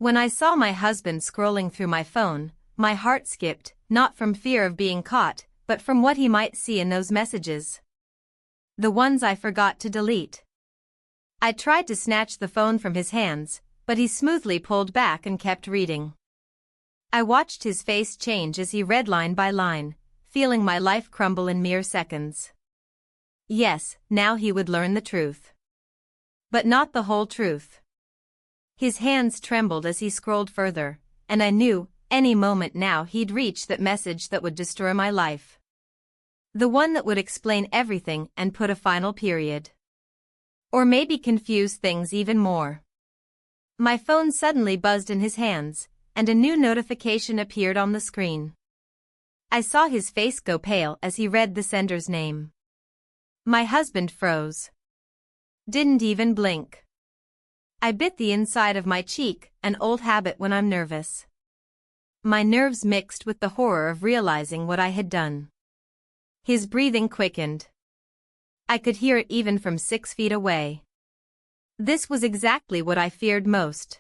When I saw my husband scrolling through my phone, my heart skipped, not from fear of being caught, but from what he might see in those messages. The ones I forgot to delete. I tried to snatch the phone from his hands, but he smoothly pulled back and kept reading. I watched his face change as he read line by line, feeling my life crumble in mere seconds. Yes, now he would learn the truth. But not the whole truth. His hands trembled as he scrolled further, and I knew, any moment now he'd reach that message that would destroy my life. The one that would explain everything and put a final period. Or maybe confuse things even more. My phone suddenly buzzed in his hands, and a new notification appeared on the screen. I saw his face go pale as he read the sender's name. My husband froze. Didn't even blink. I bit the inside of my cheek, an old habit when I'm nervous. My nerves mixed with the horror of realizing what I had done. His breathing quickened. I could hear it even from 6 feet away. This was exactly what I feared most.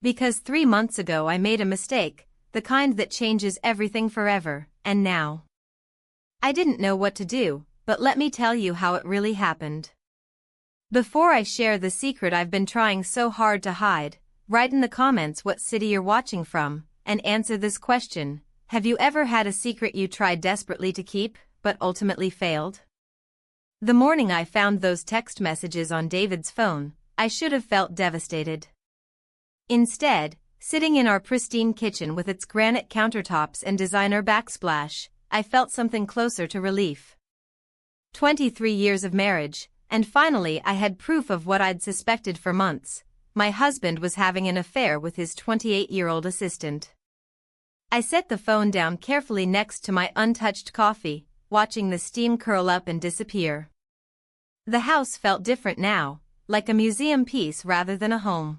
Because 3 months ago I made a mistake, the kind that changes everything forever, and now. I didn't know what to do, but let me tell you how it really happened. Before I share the secret I've been trying so hard to hide, write in the comments what city you're watching from, and answer this question: have you ever had a secret you tried desperately to keep, but ultimately failed? The morning I found those text messages on David's phone, I should have felt devastated. Instead, sitting in our pristine kitchen with its granite countertops and designer backsplash, I felt something closer to relief. 23 years of marriage, and finally I had proof of what I'd suspected for months. My husband was having an affair with his 28-year-old assistant. I set the phone down carefully next to my untouched coffee, watching the steam curl up and disappear. The house felt different now, like a museum piece rather than a home.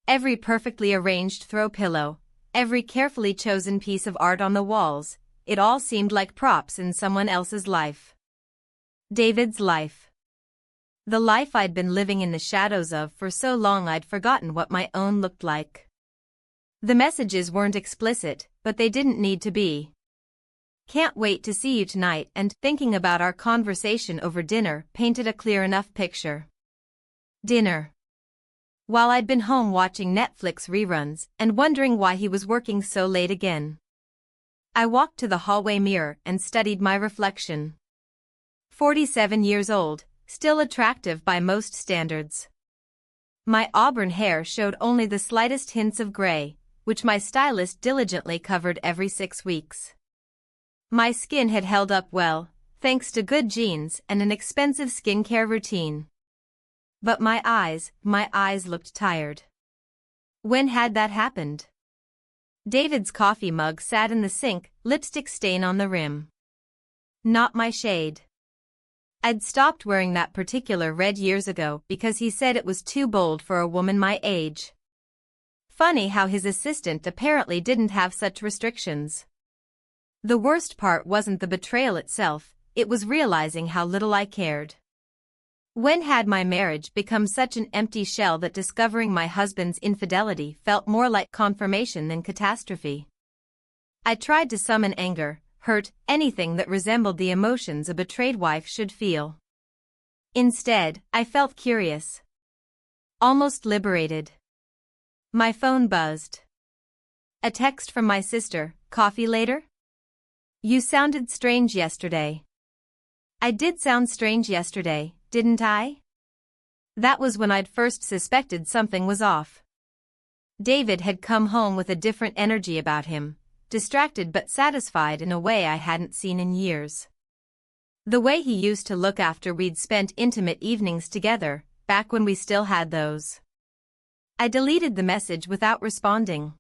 Every perfectly arranged throw pillow, every carefully chosen piece of art on the walls, it all seemed like props in someone else's life. David's life. The life I'd been living in the shadows of for so long I'd forgotten what my own looked like. The messages weren't explicit, but they didn't need to be. Can't wait to see you tonight, and thinking about our conversation over dinner painted a clear enough picture. Dinner. While I'd been home watching Netflix reruns and wondering why he was working so late again. I walked to the hallway mirror and studied my reflection. 47 years old, still attractive by most standards. My auburn hair showed only the slightest hints of gray, which my stylist diligently covered every 6 weeks. My skin had held up well, thanks to good genes and an expensive skincare routine. But my eyes looked tired. When had that happened? David's coffee mug sat in the sink, lipstick stain on the rim. Not my shade. I'd stopped wearing that particular red years ago because he said it was too bold for a woman my age. Funny how his assistant apparently didn't have such restrictions. The worst part wasn't the betrayal itself, it was realizing how little I cared. When had my marriage become such an empty shell that discovering my husband's infidelity felt more like confirmation than catastrophe? I tried to summon anger, hurt, anything that resembled the emotions a betrayed wife should feel. Instead, I felt curious. Almost liberated. My phone buzzed. A text from my sister: coffee later? You sounded strange yesterday. I did sound strange yesterday, didn't I? That was when I'd first suspected something was off. David had come home with a different energy about him, distracted but satisfied in a way I hadn't seen in years. The way he used to look after we'd spent intimate evenings together, back when we still had those. I deleted the message without responding.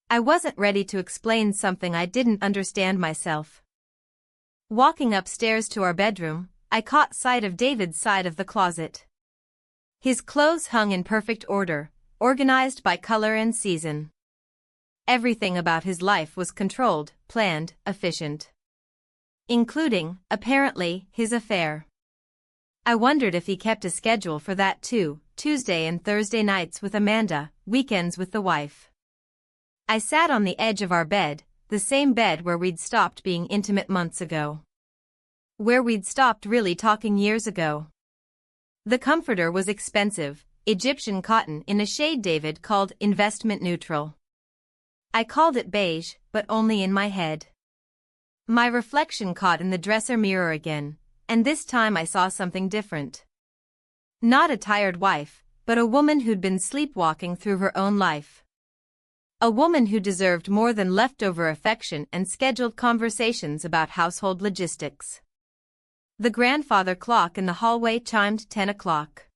I wasn't ready to explain something I didn't understand myself. Walking upstairs to our bedroom, I caught sight of David's side of the closet. His clothes hung in perfect order, organized by color and season. Everything about his life was controlled, planned, efficient. Including, apparently, his affair. I wondered if he kept a schedule for that too, Tuesday and Thursday nights with Amanda, weekends with the wife. I sat on the edge of our bed, the same bed where we'd stopped being intimate months ago. Where we'd stopped really talking years ago. The comforter was expensive, Egyptian cotton in a shade David called investment neutral. I called it beige, but only in my head. My reflection caught in the dresser mirror again, and this time I saw something different. Not a tired wife, but a woman who'd been sleepwalking through her own life. A woman who deserved more than leftover affection and scheduled conversations about household logistics. The grandfather clock in the hallway chimed 10 o'clock.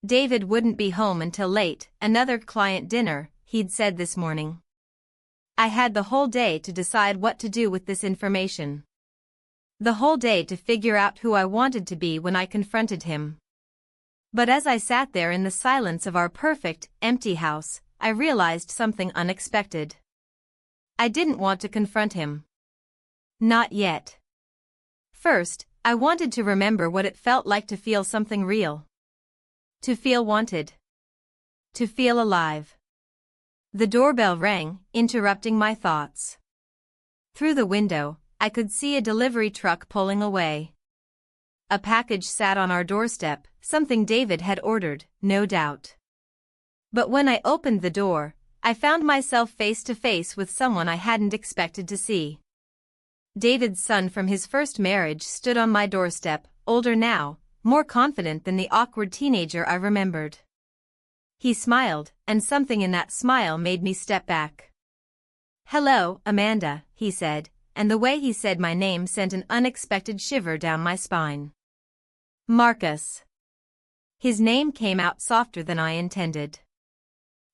David wouldn't be home until late, another client dinner, he'd said this morning. I had the whole day to decide what to do with this information. The whole day to figure out who I wanted to be when I confronted him. But as I sat there in the silence of our perfect, empty house, I realized something unexpected. I didn't want to confront him. Not yet. First, I wanted to remember what it felt like to feel something real. To feel wanted. To feel alive. The doorbell rang, interrupting my thoughts. Through the window, I could see a delivery truck pulling away. A package sat on our doorstep, something David had ordered, no doubt. But when I opened the door, I found myself face to face with someone I hadn't expected to see. David's son from his first marriage stood on my doorstep, older now, more confident than the awkward teenager I remembered. He smiled, and something in that smile made me step back. "Hello, Amanda," he said, and the way he said my name sent an unexpected shiver down my spine. Marcus. His name came out softer than I intended.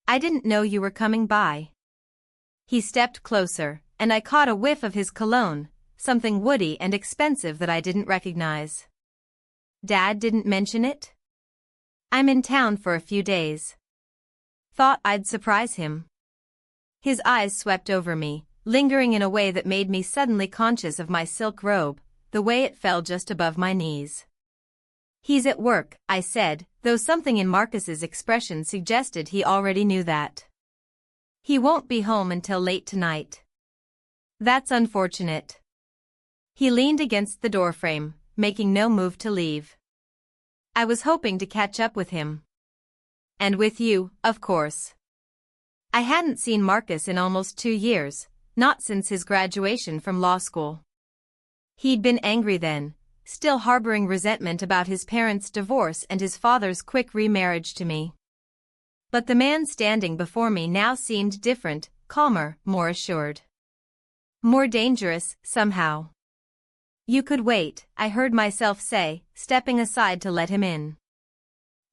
"I didn't know you were coming by." He stepped closer, and I caught a whiff of his cologne, something woody and expensive that I didn't recognize. "Dad didn't mention it?" "I'm in town for a few days." Thought I'd surprise him. His eyes swept over me, lingering in a way that made me suddenly conscious of my silk robe, the way it fell just above my knees. "He's at work," I said, though something in Marcus's expression suggested he already knew that. "He won't be home until late tonight." "That's unfortunate." He leaned against the doorframe, making no move to leave. "I was hoping to catch up with him." "And with you, of course." I hadn't seen Marcus in almost 2 years, not since his graduation from law school. He'd been angry then, still harboring resentment about his parents' divorce and his father's quick remarriage to me. But the man standing before me now seemed different, calmer, more assured. More dangerous, somehow. "You could wait," I heard myself say, stepping aside to let him in.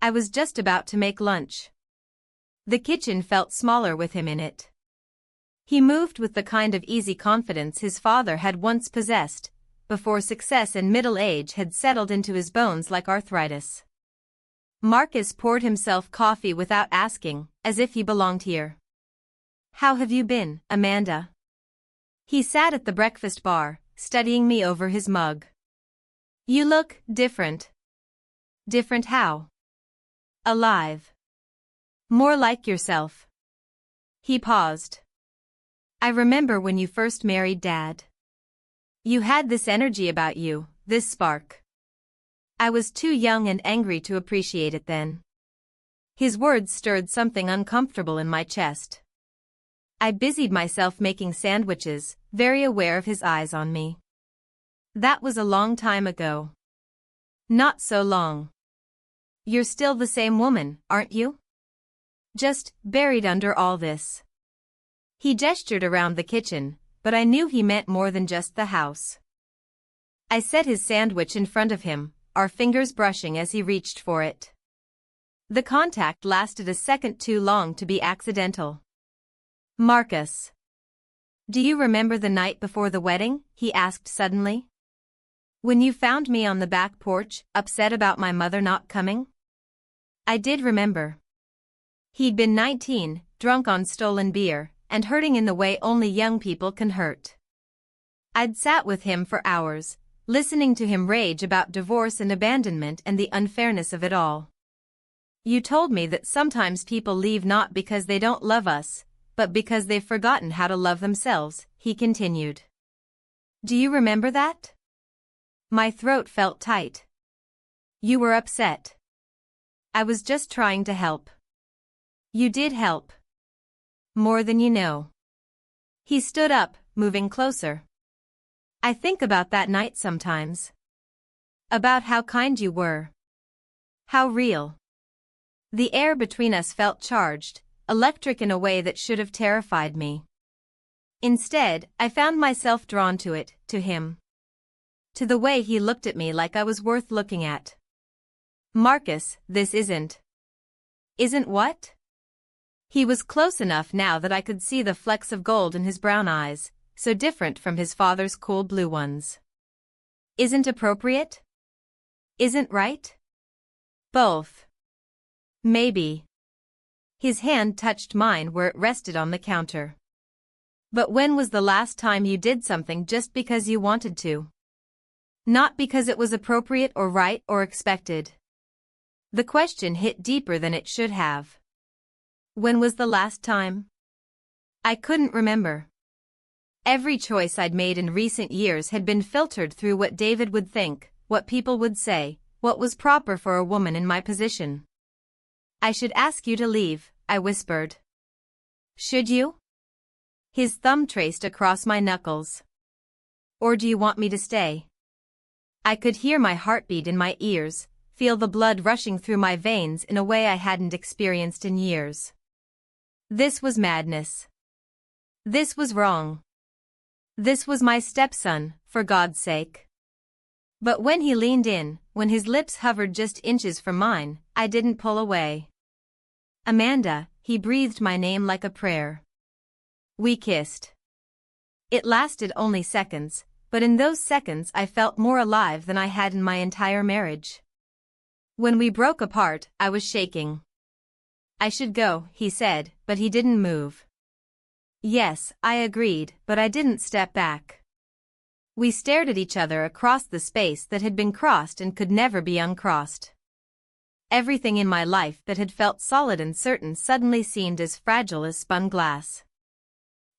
I was just about to make lunch. The kitchen felt smaller with him in it. He moved with the kind of easy confidence his father had once possessed, before success and middle age had settled into his bones like arthritis. Marcus poured himself coffee without asking, as if he belonged here. "How have you been, Amanda?" He sat at the breakfast bar, studying me over his mug. "You look different." "Different how?" "Alive. More like yourself." He paused. "I remember when you first married Dad. You had this energy about you, this spark. I was too young and angry to appreciate it then." His words stirred something uncomfortable in my chest. I busied myself making sandwiches, very aware of his eyes on me. "That was a long time ago." "Not so long. You're still the same woman, aren't you? Just buried under all this." He gestured around the kitchen, but I knew he meant more than just the house. I set his sandwich in front of him, our fingers brushing as he reached for it. The contact lasted a second too long to be accidental. "Marcus. Do you remember the night before the wedding?" he asked suddenly. "When you found me on the back porch, upset about my mother not coming?" I did remember. He'd been 19, drunk on stolen beer, and hurting in the way only young people can hurt. I'd sat with him for hours, listening to him rage about divorce and abandonment and the unfairness of it all. You told me that sometimes people leave not because they don't love us, but because they've forgotten how to love themselves, he continued. Do you remember that? My throat felt tight. You were upset. I was just trying to help. You did help. More than you know. He stood up, moving closer. I think about that night sometimes. About how kind you were. How real. The air between us felt charged, electric in a way that should have terrified me. Instead, I found myself drawn to it, to him. To the way he looked at me like I was worth looking at. Marcus, this isn't. Isn't what? He was close enough now that I could see the flecks of gold in his brown eyes, so different from his father's cool blue ones. Isn't appropriate? Isn't right? Both. Maybe. His hand touched mine where it rested on the counter. But when was the last time you did something just because you wanted to? Not because it was appropriate or right or expected. The question hit deeper than it should have. When was the last time? I couldn't remember. Every choice I'd made in recent years had been filtered through what David would think, what people would say, what was proper for a woman in my position. I should ask you to leave, I whispered. Should you? His thumb traced across my knuckles. Or do you want me to stay? I could hear my heartbeat in my ears, feel the blood rushing through my veins in a way I hadn't experienced in years. This was madness. This was wrong. This was my stepson, for God's sake. But when he leaned in, when his lips hovered just inches from mine, I didn't pull away. Amanda, he breathed my name like a prayer. We kissed. It lasted only seconds, but in those seconds I felt more alive than I had in my entire marriage. When we broke apart, I was shaking. I should go, he said, but he didn't move. Yes, I agreed, but I didn't step back. We stared at each other across the space that had been crossed and could never be uncrossed. Everything in my life that had felt solid and certain suddenly seemed as fragile as spun glass.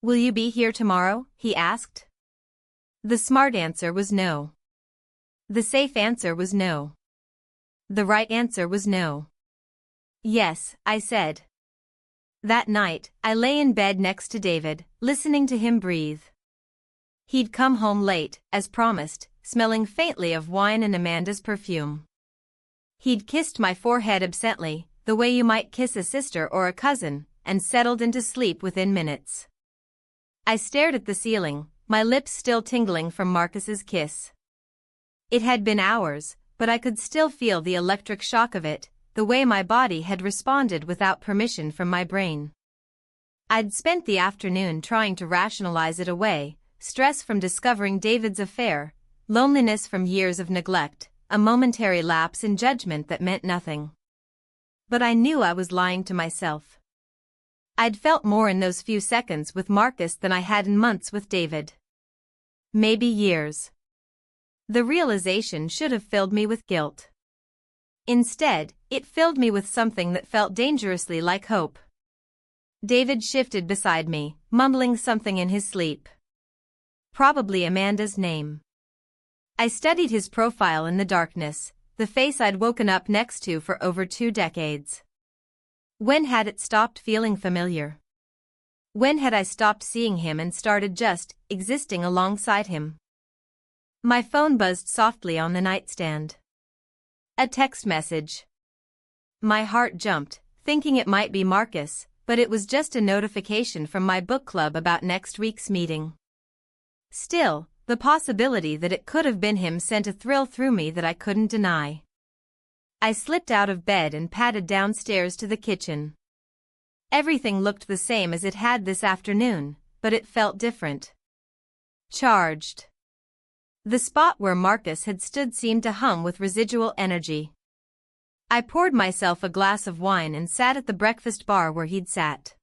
Will you be here tomorrow? He asked. The smart answer was no. The safe answer was no. The right answer was no. Yes, I said. That night, I lay in bed next to David, listening to him breathe. He'd come home late, as promised, smelling faintly of wine and Amanda's perfume. He'd kissed my forehead absently, the way you might kiss a sister or a cousin, and settled into sleep within minutes. I stared at the ceiling, my lips still tingling from Marcus's kiss. It had been hours, but I could still feel the electric shock of it, the way my body had responded without permission from my brain. I'd spent the afternoon trying to rationalize it away, stress from discovering David's affair, loneliness from years of neglect, a momentary lapse in judgment that meant nothing. But I knew I was lying to myself. I'd felt more in those few seconds with Marcus than I had in months with David. Maybe years. The realization should have filled me with guilt. Instead, it filled me with something that felt dangerously like hope. David shifted beside me, mumbling something in his sleep. Probably Amanda's name. I studied his profile in the darkness, the face I'd woken up next to for over 2 decades. When had it stopped feeling familiar? When had I stopped seeing him and started just existing alongside him? My phone buzzed softly on the nightstand. A text message. My heart jumped, thinking it might be Marcus, but it was just a notification from my book club about next week's meeting. Still, the possibility that it could have been him sent a thrill through me that I couldn't deny. I slipped out of bed and padded downstairs to the kitchen. Everything looked the same as it had this afternoon, but it felt different. Charged. The spot where Marcus had stood seemed to hum with residual energy. I poured myself a glass of wine and sat at the breakfast bar where he'd sat.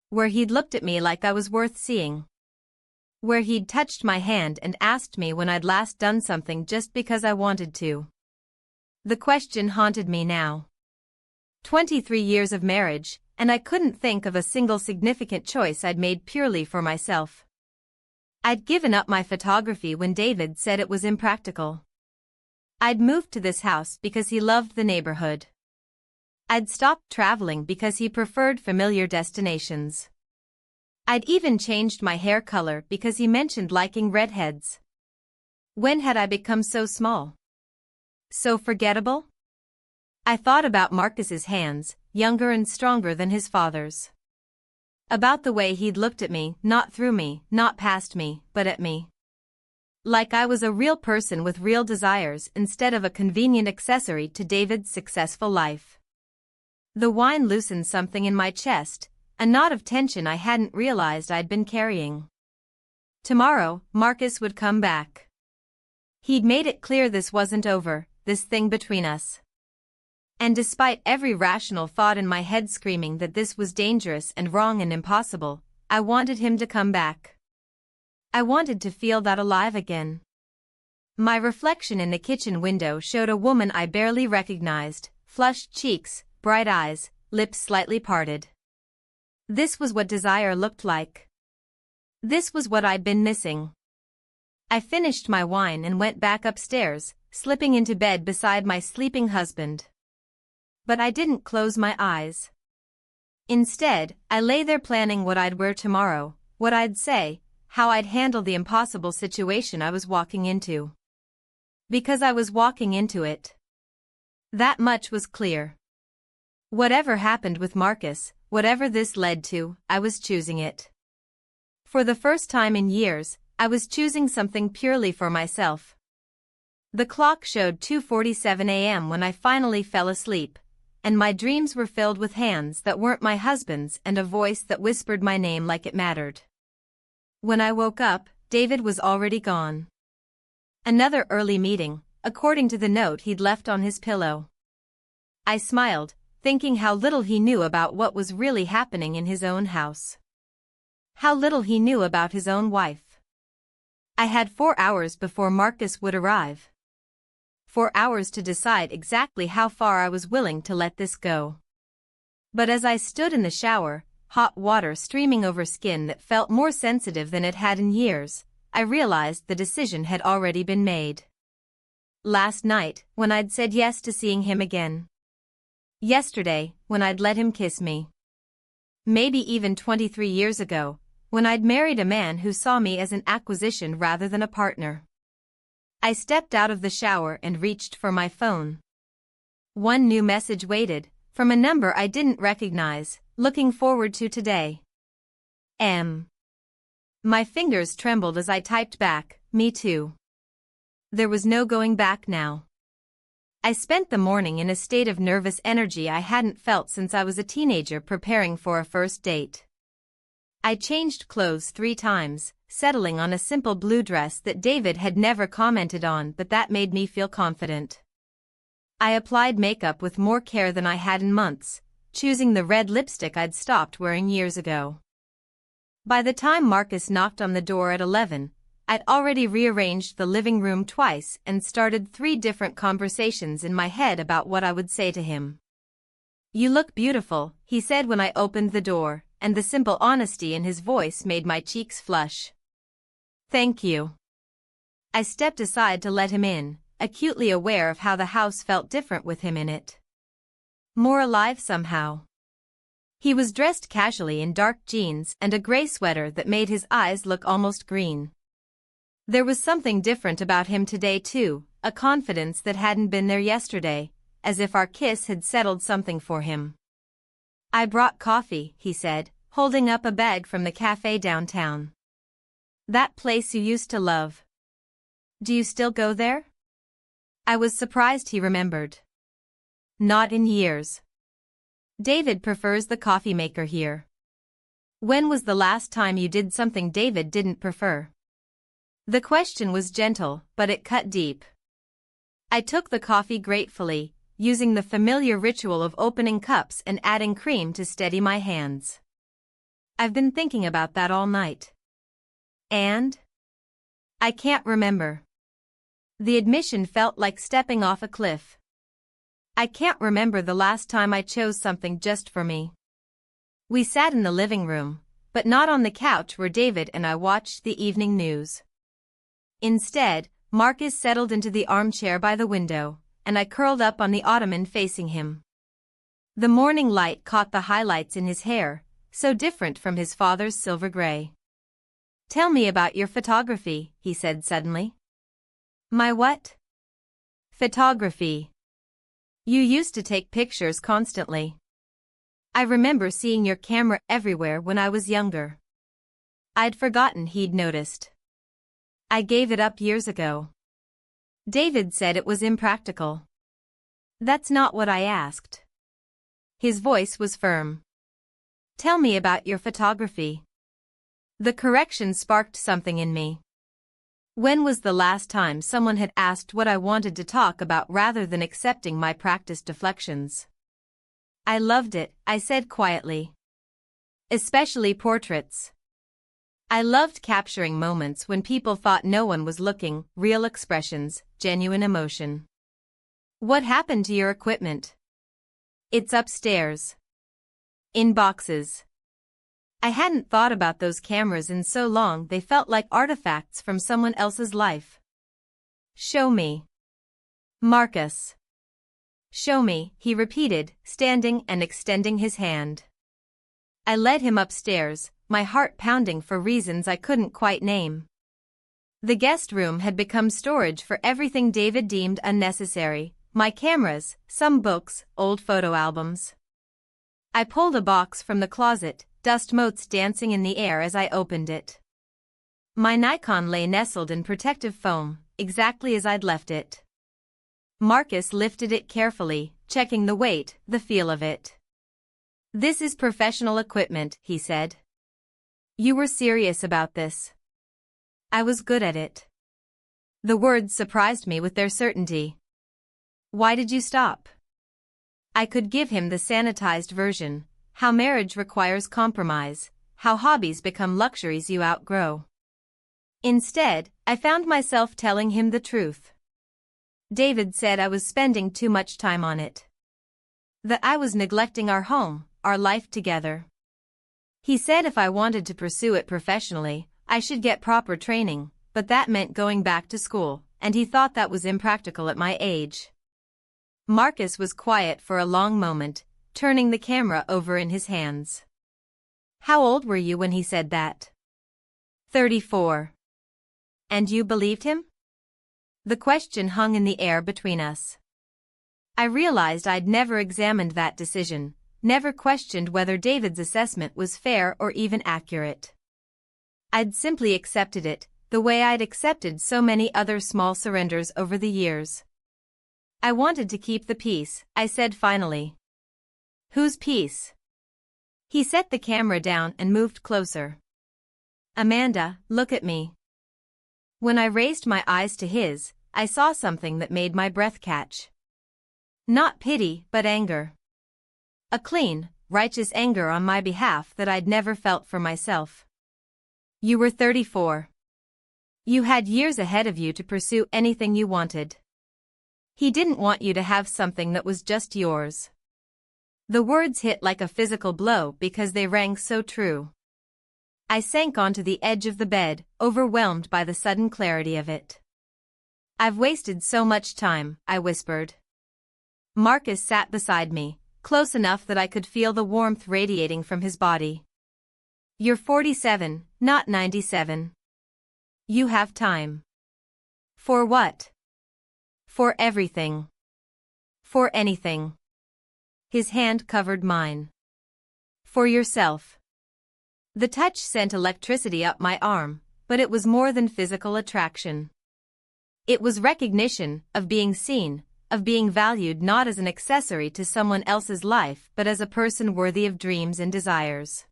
Where he'd looked at me like I was worth seeing. where he'd touched my hand and asked me when I'd last done something just because I wanted to. The question haunted me now. 23 years of marriage, and I couldn't think of a single significant choice I'd made purely for myself. I'd given up my photography when David said it was impractical. I'd moved to this house because he loved the neighborhood. I'd stopped traveling because he preferred familiar destinations. I'd even changed my hair color because he mentioned liking redheads. When had I become so small? So forgettable? I thought about Marcus's hands, younger and stronger than his father's. About the way he'd looked at me, not through me, not past me, but at me. Like I was a real person with real desires instead of a convenient accessory to David's successful life. The wine loosened something in my chest, a knot of tension I hadn't realized I'd been carrying. Tomorrow, Marcus would come back. He'd made it clear this wasn't over, this thing between us. And despite every rational thought in my head screaming that this was dangerous and wrong and impossible, I wanted him to come back. I wanted to feel that alive again. My reflection in the kitchen window showed a woman I barely recognized, flushed cheeks, bright eyes, lips slightly parted. This was what desire looked like. This was what I'd been missing. I finished my wine and went back upstairs, slipping into bed beside my sleeping husband. But I didn't close my eyes. Instead, I lay there planning what I'd wear tomorrow, what I'd say, how I'd handle the impossible situation I was walking into. Because I was walking into it. That much was clear. Whatever happened with Marcus, whatever this led to, I was choosing it. For the first time in years, I was choosing something purely for myself. The clock showed 2:47 a.m. when I finally fell asleep, and my dreams were filled with hands that weren't my husband's and a voice that whispered my name like it mattered. When I woke up, David was already gone. Another early meeting, according to the note he'd left on his pillow. I smiled, thinking how little he knew about what was really happening in his own house. How little he knew about his own wife. I had 4 hours before Marcus would arrive. 4 hours to decide exactly how far I was willing to let this go. But as I stood in the shower, hot water streaming over skin that felt more sensitive than it had in years, I realized the decision had already been made. Last night, when I'd said yes to seeing him again. Yesterday, when I'd let him kiss me. Maybe even 23 years ago, when I'd married a man who saw me as an acquisition rather than a partner. I stepped out of the shower and reached for my phone. One new message waited, from a number I didn't recognize, looking forward to today. M. My fingers trembled as I typed back, me too. There was no going back now. I spent the morning in a state of nervous energy I hadn't felt since I was a teenager preparing for a first date. I changed clothes 3 times, settling on a simple blue dress that David had never commented on, but that made me feel confident. I applied makeup with more care than I had in months, choosing the red lipstick I'd stopped wearing years ago. By the time Marcus knocked on the door at 11, I'd already rearranged the living room twice and started 3 different conversations in my head about what I would say to him. "You look beautiful," he said when I opened the door, and the simple honesty in his voice made my cheeks flush. "Thank you." I stepped aside to let him in, acutely aware of how the house felt different with him in it. More alive somehow. He was dressed casually in dark jeans and a gray sweater that made his eyes look almost green. There was something different about him today too, a confidence that hadn't been there yesterday, as if our kiss had settled something for him. "I brought coffee," he said, holding up a bag from the cafe downtown. "That place you used to love. Do you still go there?" I was surprised he remembered. "Not in years. David prefers the coffee maker here." "When was the last time you did something David didn't prefer?" The question was gentle, but it cut deep. I took the coffee gratefully, using the familiar ritual of opening cups and adding cream to steady my hands. "I've been thinking about that all night." And? I can't remember. The admission felt like stepping off a cliff. I can't remember the last time I chose something just for me. We sat in the living room, but not on the couch where David and I watched the evening news. Instead, Marcus settled into the armchair by the window, and I curled up on the ottoman facing him. The morning light caught the highlights in his hair, so different from his father's silver gray. "Tell me about your photography," he said suddenly. "My what?" "Photography. You used to take pictures constantly. I remember seeing your camera everywhere when I was younger." I'd forgotten he'd noticed. "I gave it up years ago." David said it was impractical. "That's not what I asked." His voice was firm. "Tell me about your photography." The correction sparked something in me. When was the last time someone had asked what I wanted to talk about rather than accepting my practiced deflections? "I loved it," I said quietly. "Especially portraits. I loved capturing moments when people thought no one was looking, real expressions, genuine emotion." "What happened to your equipment?" "It's upstairs. In boxes." I hadn't thought about those cameras in so long they felt like artifacts from someone else's life. "Show me." "Marcus." "Show me," he repeated, standing and extending his hand. I led him upstairs, my heart pounding for reasons I couldn't quite name. The guest room had become storage for everything David deemed unnecessary: my cameras, some books, old photo albums. I pulled a box from the closet, dust motes dancing in the air as I opened it. My Nikon lay nestled in protective foam, exactly as I'd left it. Marcus lifted it carefully, checking the weight, the feel of it. "This is professional equipment," he said. "You were serious about this." "I was good at it." The words surprised me with their certainty. "Why did you stop?" I could give him the sanitized version: how marriage requires compromise, how hobbies become luxuries you outgrow. Instead, I found myself telling him the truth. David said I was spending too much time on it. That I was neglecting our home, our life together. He said if I wanted to pursue it professionally, I should get proper training, but that meant going back to school, and he thought that was impractical at my age. Marcus was quiet for a long moment, turning the camera over in his hands. "How old were you when he said that?" 34. "And you believed him?" The question hung in the air between us. I realized I'd never examined that decision, never questioned whether David's assessment was fair or even accurate. I'd simply accepted it, the way I'd accepted so many other small surrenders over the years. "I wanted to keep the peace," I said finally. "Whose peace?" He set the camera down and moved closer. "Amanda, look at me." When I raised my eyes to his, I saw something that made my breath catch. Not pity, but anger. A clean, righteous anger on my behalf that I'd never felt for myself. "You were 34. You had years ahead of you to pursue anything you wanted. He didn't want you to have something that was just yours." The words hit like a physical blow because they rang so true. I sank onto the edge of the bed, overwhelmed by the sudden clarity of it. "I've wasted so much time," I whispered. Marcus sat beside me, close enough that I could feel the warmth radiating from his body. "You're 47, not 97. You have time." "For what?" "For everything. For anything." His hand covered mine. "For yourself." The touch sent electricity up my arm, but it was more than physical attraction. It was recognition of being seen, of being valued not as an accessory to someone else's life but as a person worthy of dreams and desires.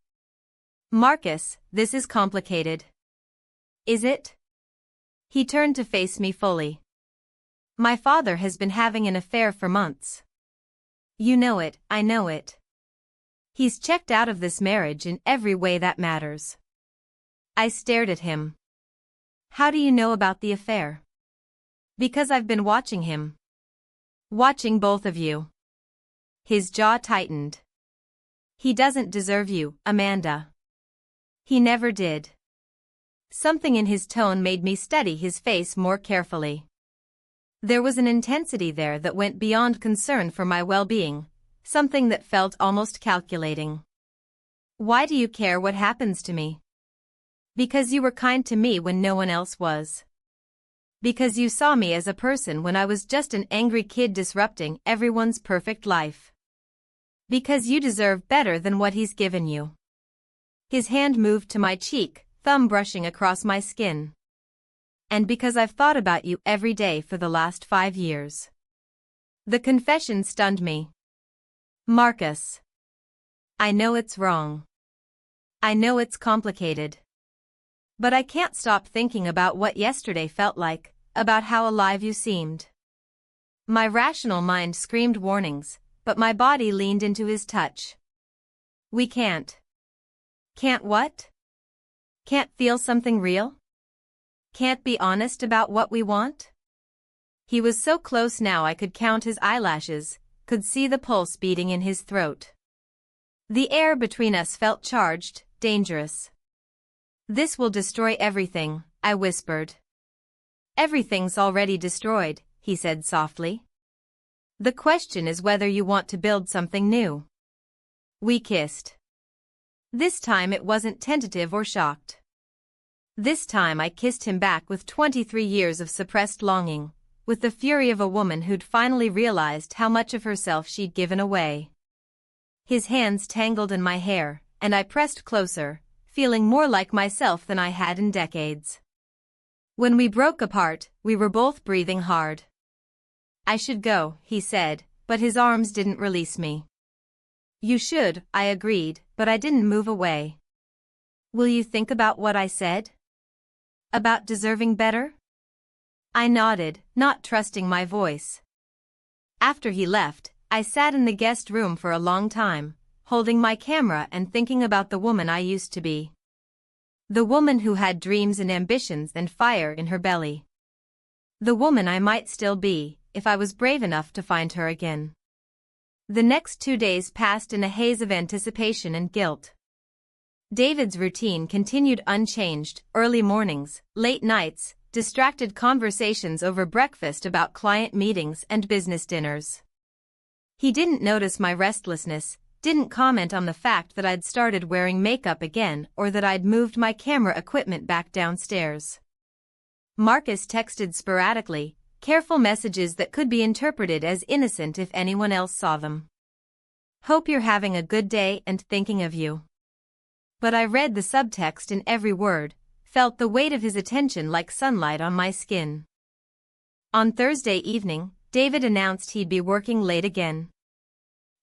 "Marcus, this is complicated." "Is it?" He turned to face me fully. "My father has been having an affair for months. You know it, I know it. He's checked out of this marriage in every way that matters." I stared at him. How do you know about the affair? Because I've been watching him. Watching both of you. His jaw tightened. He doesn't deserve you, Amanda. He never did. Something in his tone made me study his face more carefully. There was an intensity there that went beyond concern for my well-being, something that felt almost calculating. Why do you care what happens to me? Because you were kind to me when no one else was. Because you saw me as a person when I was just an angry kid disrupting everyone's perfect life. Because you deserve better than what he's given you. His hand moved to my cheek, thumb brushing across my skin. And because I've thought about you every day for the last 5 years. The confession stunned me. Marcus. I know it's wrong. I know it's complicated. But I can't stop thinking about what yesterday felt like, about how alive you seemed. My rational mind screamed warnings, but my body leaned into his touch. We can't. Can't what? Can't feel something real? Can't be honest about what we want? He was so close now I could count his eyelashes, could see the pulse beating in his throat. The air between us felt charged, dangerous. This will destroy everything, I whispered. Everything's already destroyed, he said softly. The question is whether you want to build something new. We kissed. This time it wasn't tentative or shocked. This time I kissed him back with 23 years of suppressed longing, with the fury of a woman who'd finally realized how much of herself she'd given away. His hands tangled in my hair, and I pressed closer, feeling more like myself than I had in decades. When we broke apart, we were both breathing hard. I should go, he said, but his arms didn't release me. You should, I agreed, but I didn't move away. Will you think about what I said? About deserving better? I nodded, not trusting my voice. After he left, I sat in the guest room for a long time, holding my camera and thinking about the woman I used to be. The woman who had dreams and ambitions and fire in her belly. The woman I might still be, if I was brave enough to find her again. The next 2 days passed in a haze of anticipation and guilt. David's routine continued unchanged: early mornings, late nights, distracted conversations over breakfast about client meetings and business dinners. He didn't notice my restlessness, didn't comment on the fact that I'd started wearing makeup again or that I'd moved my camera equipment back downstairs. Marcus texted sporadically, careful messages that could be interpreted as innocent if anyone else saw them. Hope you're having a good day and thinking of you. But I read the subtext in every word, felt the weight of his attention like sunlight on my skin. On Thursday evening, David announced he'd be working late again.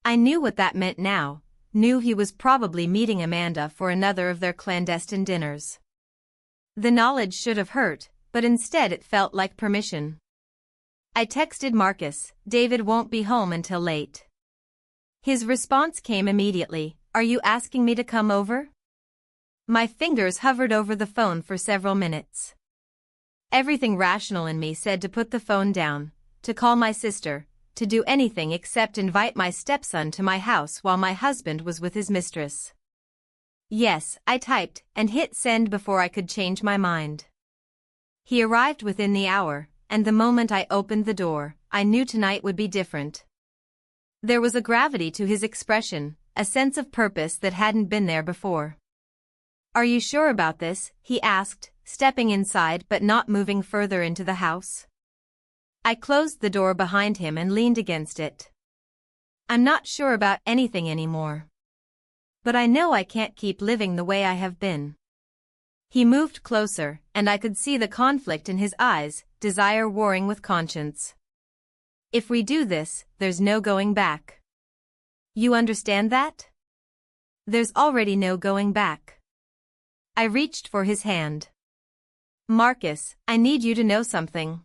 I knew what that meant now, knew he was probably meeting Amanda for another of their clandestine dinners. The knowledge should have hurt, but instead it felt like permission. I texted Marcus, David won't be home until late. His response came immediately, are you asking me to come over? My fingers hovered over the phone for several minutes. Everything rational in me said to put the phone down, to call my sister, to do anything except invite my stepson to my house while my husband was with his mistress. Yes, I typed and hit send before I could change my mind. He arrived within the hour, and the moment I opened the door, I knew tonight would be different. There was a gravity to his expression, a sense of purpose that hadn't been there before. Are you sure about this? He asked, stepping inside but not moving further into the house. I closed the door behind him and leaned against it. I'm not sure about anything anymore. But I know I can't keep living the way I have been. He moved closer, and I could see the conflict in his eyes, desire warring with conscience. If we do this, there's no going back. You understand that? There's already no going back. I reached for his hand. Marcus, I need you to know something.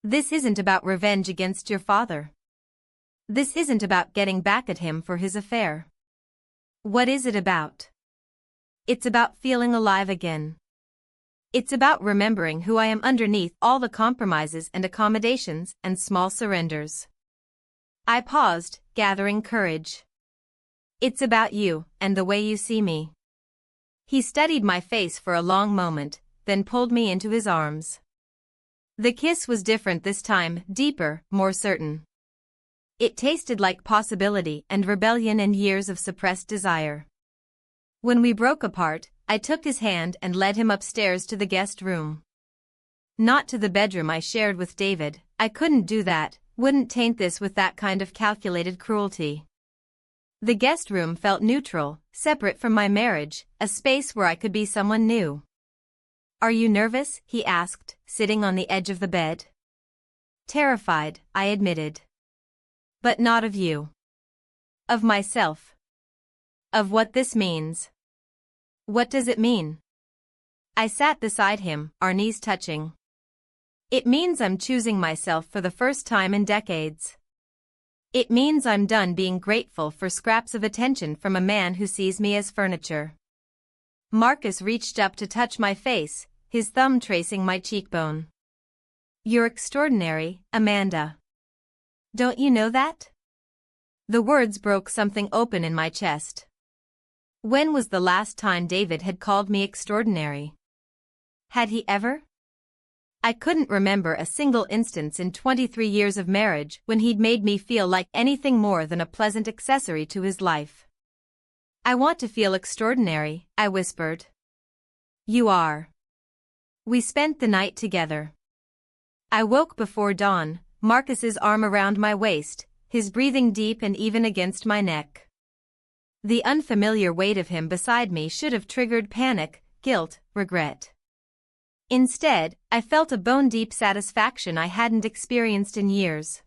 This isn't about revenge against your father. This isn't about getting back at him for his affair. What is it about? It's about feeling alive again. It's about remembering who I am underneath all the compromises and accommodations and small surrenders. I paused, gathering courage. It's about you and the way you see me. He studied my face for a long moment, then pulled me into his arms. The kiss was different this time, deeper, more certain. It tasted like possibility and rebellion and years of suppressed desire. When we broke apart, I took his hand and led him upstairs to the guest room. Not to the bedroom I shared with David. I couldn't do that, wouldn't taint this with that kind of calculated cruelty. The guest room felt neutral, separate from my marriage, a space where I could be someone new. "Are you nervous?" he asked, sitting on the edge of the bed. "Terrified," I admitted. "But not of you. Of myself. Of what this means." "What does it mean?" I sat beside him, our knees touching. "It means I'm choosing myself for the first time in decades. It means I'm done being grateful for scraps of attention from a man who sees me as furniture." Marcus reached up to touch my face, his thumb tracing my cheekbone. "You're extraordinary, Amanda. Don't you know that?" The words broke something open in my chest. When was the last time David had called me extraordinary? Had he ever? I couldn't remember a single instance in 23 years of marriage when he'd made me feel like anything more than a pleasant accessory to his life. "I want to feel extraordinary," I whispered. "You are." We spent the night together. I woke before dawn, Marcus's arm around my waist, his breathing deep and even against my neck. The unfamiliar weight of him beside me should have triggered panic, guilt, regret. Instead, I felt a bone-deep satisfaction I hadn't experienced in years.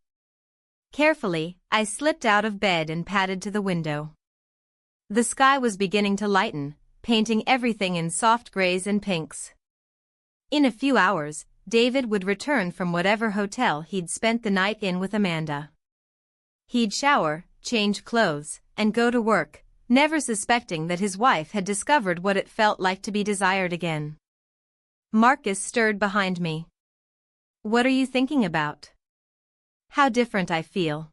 Carefully, I slipped out of bed and padded to the window. The sky was beginning to lighten, painting everything in soft grays and pinks. In a few hours, David would return from whatever hotel he'd spent the night in with Amanda. He'd shower, change clothes, and go to work, never suspecting that his wife had discovered what it felt like to be desired again. Marcus stirred behind me. "What are you thinking about?" "How different I feel."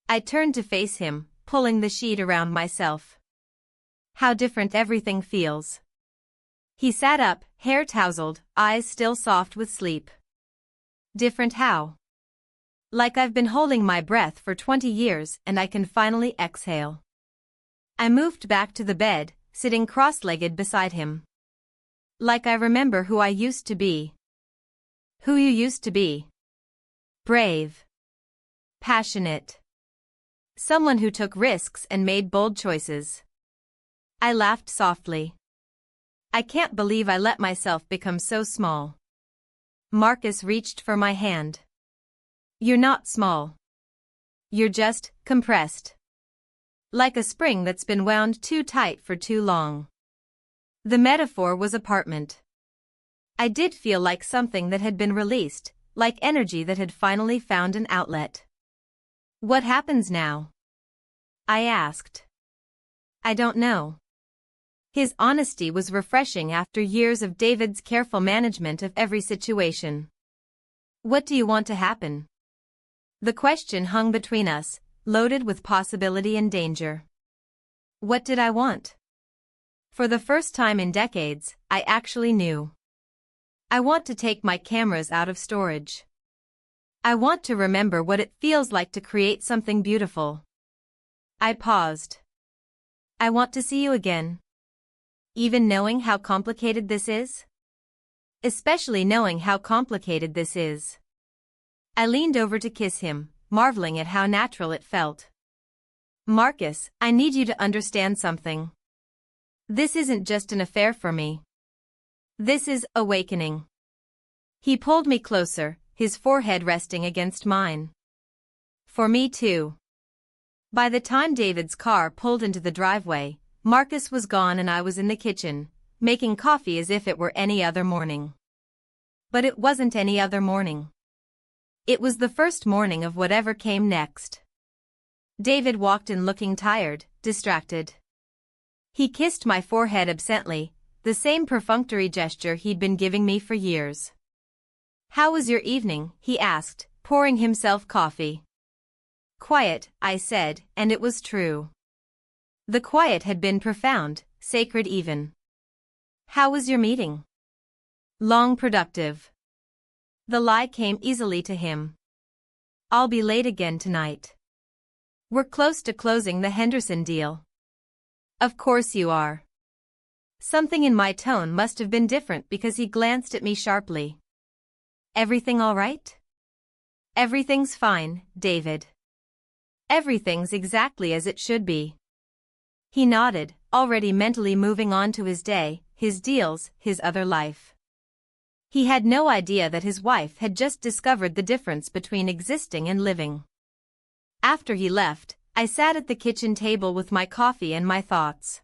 I turned to face him, pulling the sheet around myself. "How different everything feels." He sat up, hair tousled, eyes still soft with sleep. "Different how?" "Like I've been holding my breath for 20 years and I can finally exhale." I moved back to the bed, sitting cross-legged beside him. "Like I remember who I used to be." "Who you used to be?" "Brave. Passionate. Someone who took risks and made bold choices." I laughed softly. "I can't believe I let myself become so small." Marcus reached for my hand. "You're not small. You're just compressed. Like a spring that's been wound too tight for too long." The metaphor was apartment. I did feel like something that had been released, like energy that had finally found an outlet. "What happens now?" I asked. "I don't know." His honesty was refreshing after years of David's careful management of every situation. "What do you want to happen?" The question hung between us, loaded with possibility and danger. What did I want? For the first time in decades, I actually knew. I want to take my cameras out of storage. I want to remember what it feels like to create something beautiful. I paused. I want to see you again. Even knowing how complicated this is? Especially knowing how complicated this is. I leaned over to kiss him, marveling at how natural it felt. "Marcus, I need you to understand something. This isn't just an affair for me. This is awakening." He pulled me closer, his forehead resting against mine. "For me too." By the time David's car pulled into the driveway, Marcus was gone and I was in the kitchen, making coffee as if it were any other morning. But it wasn't any other morning. It was the first morning of whatever came next. David walked in looking tired, distracted. He kissed my forehead absently, the same perfunctory gesture he'd been giving me for years. "How was your evening?" he asked, pouring himself coffee. "Quiet," I said, and it was true. The quiet had been profound, sacred even. "How was your meeting?" "Long, productive." The lie came easily to him. "I'll be late again tonight." "We're close to closing the Henderson deal." "Of course you are." Something in my tone must have been different because he glanced at me sharply. "Everything all right?" "Everything's fine, David. Everything's exactly as it should be." He nodded, already mentally moving on to his day, his deals, his other life. He had no idea that his wife had just discovered the difference between existing and living. After he left, I sat at the kitchen table with my coffee and my thoughts.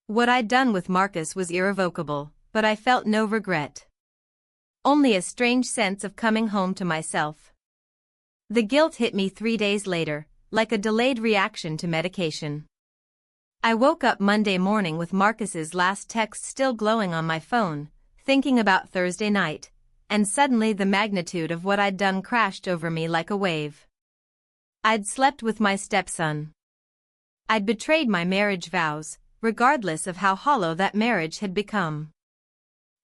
What I'd done with Marcus was irrevocable, but I felt no regret. Only a strange sense of coming home to myself. The guilt hit me 3 days later, like a delayed reaction to medication. I woke up Monday morning with Marcus's last text still glowing on my phone, thinking about Thursday night, and suddenly the magnitude of what I'd done crashed over me like a wave. I'd slept with my stepson. I'd betrayed my marriage vows, regardless of how hollow that marriage had become.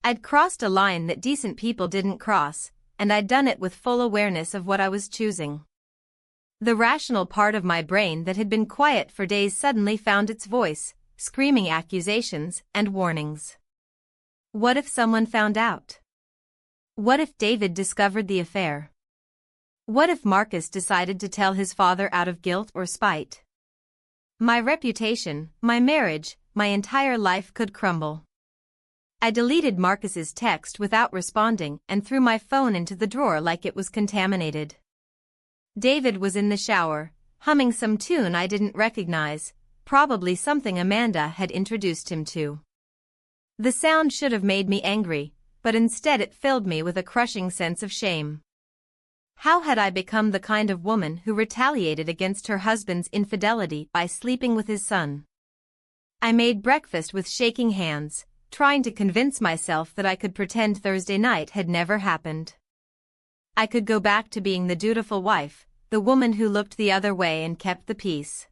I'd crossed a line that decent people didn't cross, and I'd done it with full awareness of what I was choosing. The rational part of my brain that had been quiet for days suddenly found its voice, screaming accusations and warnings. What if someone found out? What if David discovered the affair? What if Marcus decided to tell his father out of guilt or spite? My reputation, my marriage, my entire life could crumble. I deleted Marcus's text without responding and threw my phone into the drawer like it was contaminated. David was in the shower, humming some tune I didn't recognize, probably something Amanda had introduced him to. The sound should have made me angry, but instead it filled me with a crushing sense of shame. How had I become the kind of woman who retaliated against her husband's infidelity by sleeping with his son? I made breakfast with shaking hands, trying to convince myself that I could pretend Thursday night had never happened. I could go back to being the dutiful wife, the woman who looked the other way and kept the peace.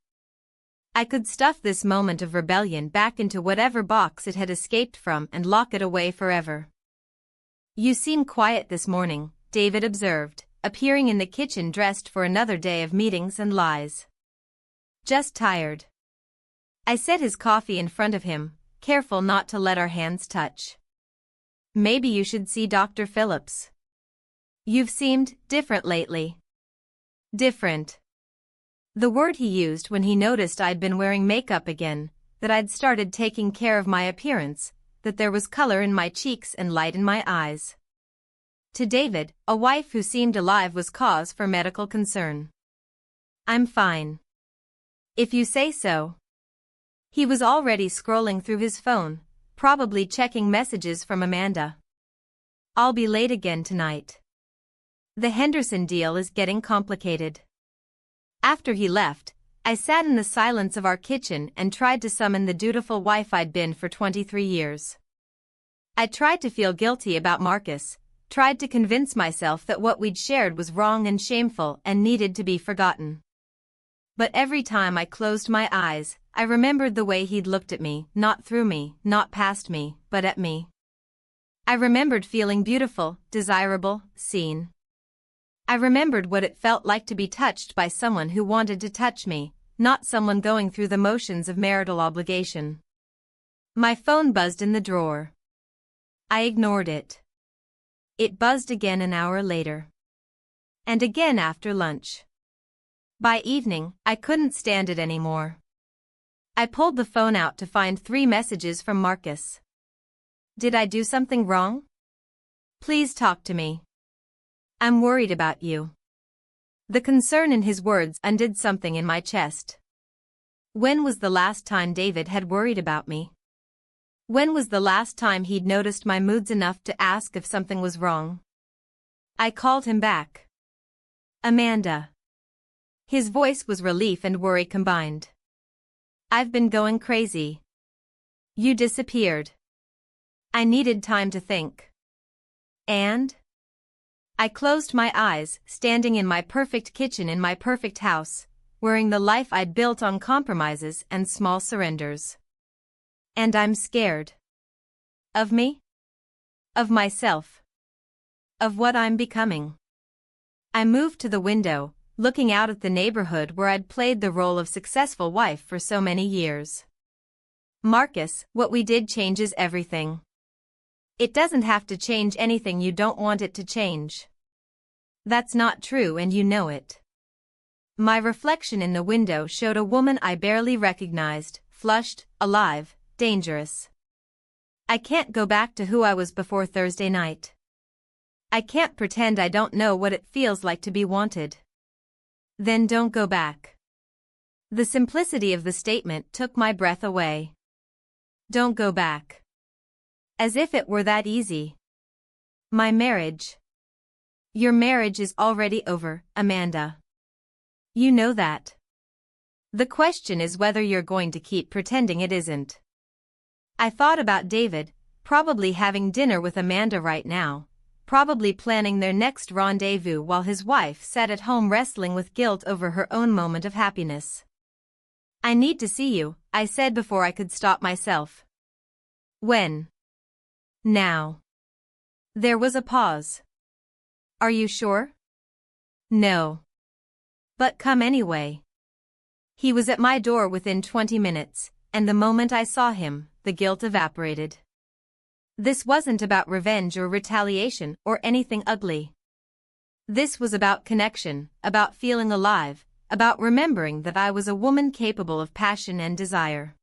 I could stuff this moment of rebellion back into whatever box it had escaped from and lock it away forever. "You seem quiet this morning," David observed, appearing in the kitchen dressed for another day of meetings and lies. "Just tired." I set his coffee in front of him, careful not to let our hands touch. "Maybe you should see Dr. Phillips. You've seemed different lately." Different. The word he used when he noticed I'd been wearing makeup again, that I'd started taking care of my appearance, that there was color in my cheeks and light in my eyes. To David, a wife who seemed alive was cause for medical concern. "I'm fine. If you say so." He was already scrolling through his phone, probably checking messages from Amanda. "I'll be late again tonight. The Henderson deal is getting complicated." After he left, I sat in the silence of our kitchen and tried to summon the dutiful wife I'd been for 23 years. I tried to feel guilty about Marcus, tried to convince myself that what we'd shared was wrong and shameful and needed to be forgotten. But every time I closed my eyes, I remembered the way he'd looked at me, not through me, not past me, but at me. I remembered feeling beautiful, desirable, seen. I remembered what it felt like to be touched by someone who wanted to touch me, not someone going through the motions of marital obligation. My phone buzzed in the drawer. I ignored it. It buzzed again an hour later. And again after lunch. By evening, I couldn't stand it anymore. I pulled the phone out to find 3 messages from Marcus. "Did I do something wrong? Please talk to me. I'm worried about you." The concern in his words undid something in my chest. When was the last time David had worried about me? When was the last time he'd noticed my moods enough to ask if something was wrong? I called him back. "Amanda." His voice was relief and worry combined. "I've been going crazy. You disappeared. I needed time to think. And? I closed my eyes, standing in my perfect kitchen in my perfect house, wearing the life I'd built on compromises and small surrenders. And I'm scared. Of me? Of myself. Of what I'm becoming. I moved to the window, looking out at the neighborhood where I'd played the role of successful wife for so many years. Marcus, what we did changes everything. It doesn't have to change anything you don't want it to change. That's not true and you know it. My reflection in the window showed a woman I barely recognized, flushed, alive, dangerous. I can't go back to who I was before Thursday night. I can't pretend I don't know what it feels like to be wanted. Then don't go back. The simplicity of the statement took my breath away. Don't go back. As if it were that easy. My marriage. Your marriage is already over, Amanda. You know that. The question is whether you're going to keep pretending it isn't. I thought about David, probably having dinner with Amanda right now, probably planning their next rendezvous while his wife sat at home wrestling with guilt over her own moment of happiness. I need to see you, I said before I could stop myself. When? Now. There was a pause. Are you sure? No. But come anyway. He was at my door within 20 minutes, and the moment I saw him, the guilt evaporated. This wasn't about revenge or retaliation or anything ugly. This was about connection, about feeling alive, about remembering that I was a woman capable of passion and desire.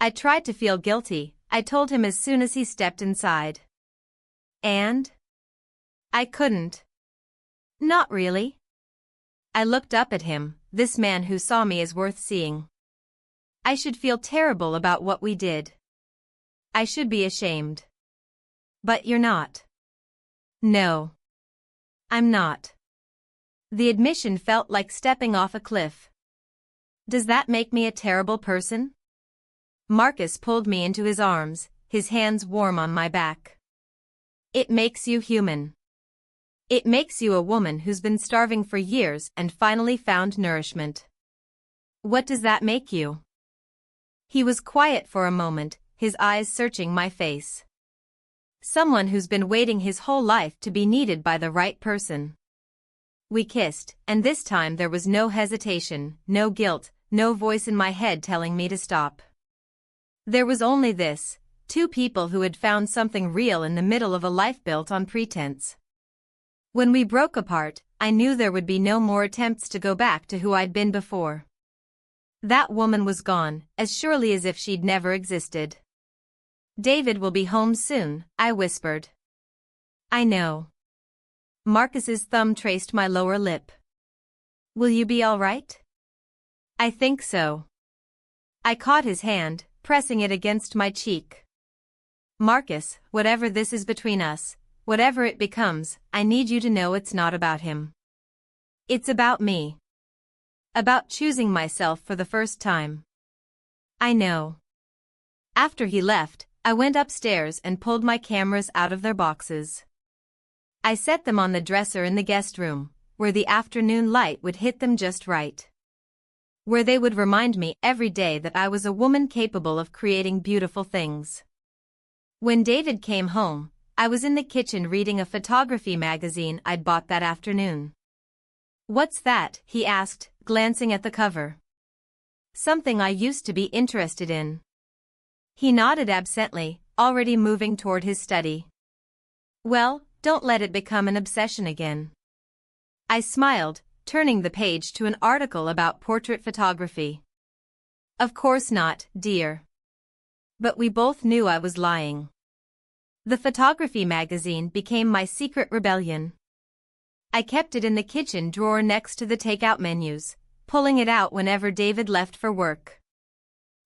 I tried to feel guilty, I told him as soon as he stepped inside. And? I couldn't. Not really. I looked up at him, this man who saw me as worth seeing. I should feel terrible about what we did. I should be ashamed. But you're not. No. I'm not. The admission felt like stepping off a cliff. Does that make me a terrible person? Marcus pulled me into his arms, his hands warm on my back. It makes you human. It makes you a woman who's been starving for years and finally found nourishment. What does that make you? He was quiet for a moment, his eyes searching my face. Someone who's been waiting his whole life to be needed by the right person. We kissed, and this time there was no hesitation, no guilt, no voice in my head telling me to stop. There was only this, two people who had found something real in the middle of a life built on pretense. When we broke apart, I knew there would be no more attempts to go back to who I'd been before. That woman was gone, as surely as if she'd never existed. David will be home soon, I whispered. I know. Marcus's thumb traced my lower lip. Will you be all right? I think so. I caught his hand, pressing it against my cheek. Marcus, whatever this is between us, whatever it becomes, I need you to know it's not about him. It's about me. About choosing myself for the first time. I know. After he left, I went upstairs and pulled my cameras out of their boxes. I set them on the dresser in the guest room, where the afternoon light would hit them just right. Where they would remind me every day that I was a woman capable of creating beautiful things. When David came home, I was in the kitchen reading a photography magazine I'd bought that afternoon. What's that? He asked, glancing at the cover. Something I used to be interested in. He nodded absently, already moving toward his study. Well, don't let it become an obsession again. I smiled, turning the page to an article about portrait photography. Of course not, dear. But we both knew I was lying. The photography magazine became my secret rebellion. I kept it in the kitchen drawer next to the takeout menus, pulling it out whenever David left for work.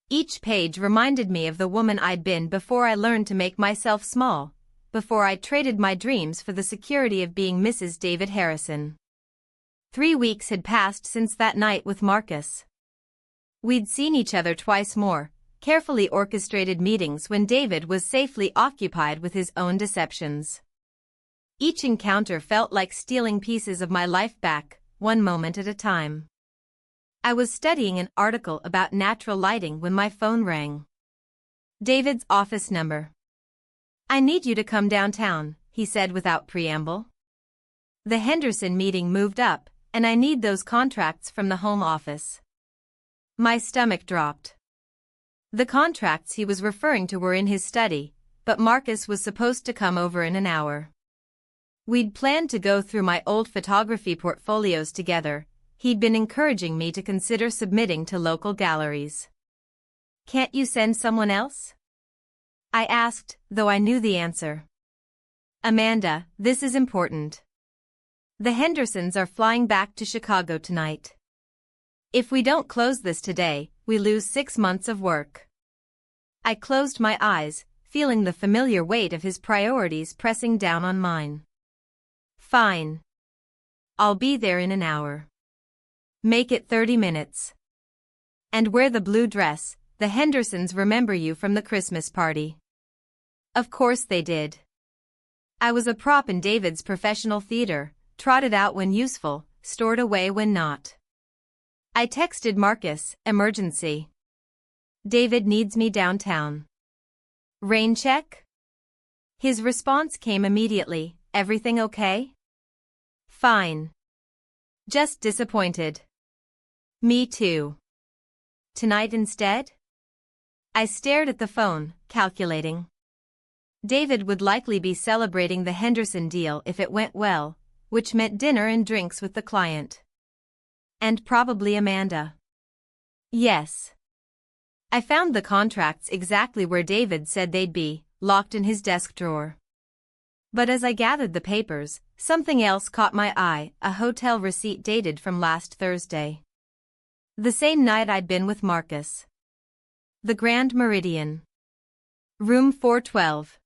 Each page reminded me of the woman I'd been before I learned to make myself small, before I traded my dreams for the security of being Mrs. David Harrison. 3 weeks had passed since that night with Marcus. We'd seen each other twice more, carefully orchestrated meetings when David was safely occupied with his own deceptions. Each encounter felt like stealing pieces of my life back, one moment at a time. I was studying an article about natural lighting when my phone rang. David's office number. "I need you to come downtown," he said without preamble. "The Henderson meeting moved up, and I need those contracts from the home office." My stomach dropped. The contracts he was referring to were in his study, but Marcus was supposed to come over in an hour. We'd planned to go through my old photography portfolios together. He'd been encouraging me to consider submitting to local galleries. "Can't you send someone else?" I asked, though I knew the answer. "Amanda, this is important. The Hendersons are flying back to Chicago tonight. If we don't close this today, we lose 6 months of work." I closed my eyes, feeling the familiar weight of his priorities pressing down on mine. "Fine. I'll be there in an hour. Make it 30 minutes. And wear the blue dress. The Hendersons remember you from the Christmas party." Of course they did. I was a prop in David's professional theater, trotted out when useful, stored away when not. I texted Marcus, "Emergency. David needs me downtown. Rain check?" His response came immediately, "Everything okay?" "Fine. Just disappointed." "Me too. Tonight instead?" I stared at the phone, calculating. David would likely be celebrating the Henderson deal if it went well, which meant dinner and drinks with the client. And probably Amanda. Yes. I found the contracts exactly where David said they'd be, locked in his desk drawer. But as I gathered the papers, something else caught my eye, a hotel receipt dated from last Thursday. The same night I'd been with Marcus. The Grand Meridian. Room 412.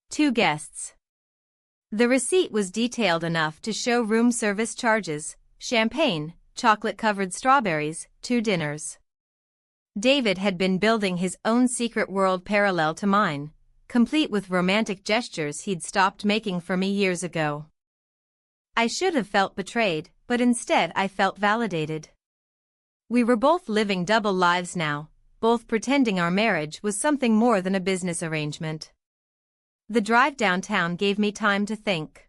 2 guests. The receipt was detailed enough to show room service charges, champagne, chocolate-covered strawberries, 2 dinners. David had been building his own secret world parallel to mine, complete with romantic gestures he'd stopped making for me years ago. I should have felt betrayed, but instead I felt validated. We were both living double lives now, both pretending our marriage was something more than a business arrangement. The drive downtown gave me time to think.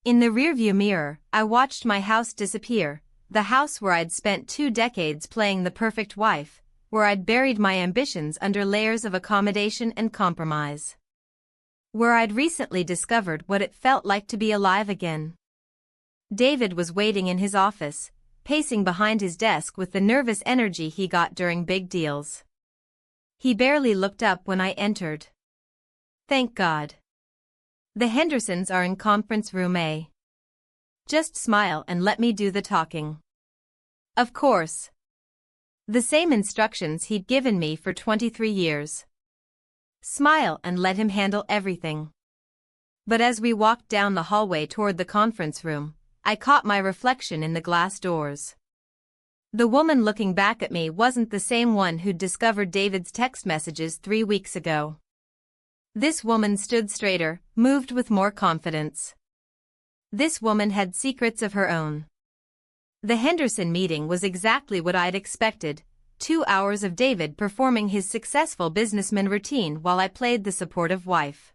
In the rearview mirror, I watched my house disappear, the house where I'd spent 2 decades playing the perfect wife, where I'd buried my ambitions under layers of accommodation and compromise. Where I'd recently discovered what it felt like to be alive again. David was waiting in his office, pacing behind his desk with the nervous energy he got during big deals. He barely looked up when I entered. Thank God. The Hendersons are in conference room A. Just smile and let me do the talking. Of course. The same instructions he'd given me for 23 years. Smile and let him handle everything. But as we walked down the hallway toward the conference room, I caught my reflection in the glass doors. The woman looking back at me wasn't the same one who'd discovered David's text messages 3 weeks ago. This woman stood straighter, moved with more confidence. This woman had secrets of her own. The Henderson meeting was exactly what I'd expected, 2 hours of David performing his successful businessman routine while I played the supportive wife.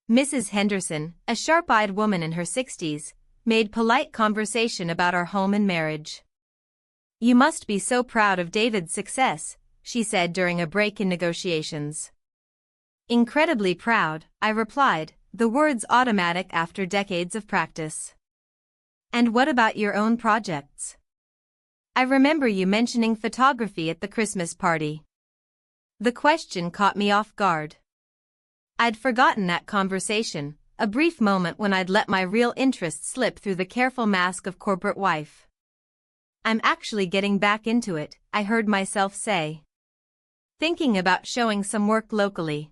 Mrs. Henderson, a sharp-eyed woman in her 60s, made polite conversation about our home and marriage. "You must be so proud of David's success," she said during a break in negotiations. "Incredibly proud," I replied, the words automatic after decades of practice. "And what about your own projects? I remember you mentioning photography at the Christmas party." The question caught me off guard. I'd forgotten that conversation, a brief moment when I'd let my real interest slip through the careful mask of corporate wife. "I'm actually getting back into it," I heard myself say. "Thinking about showing some work locally."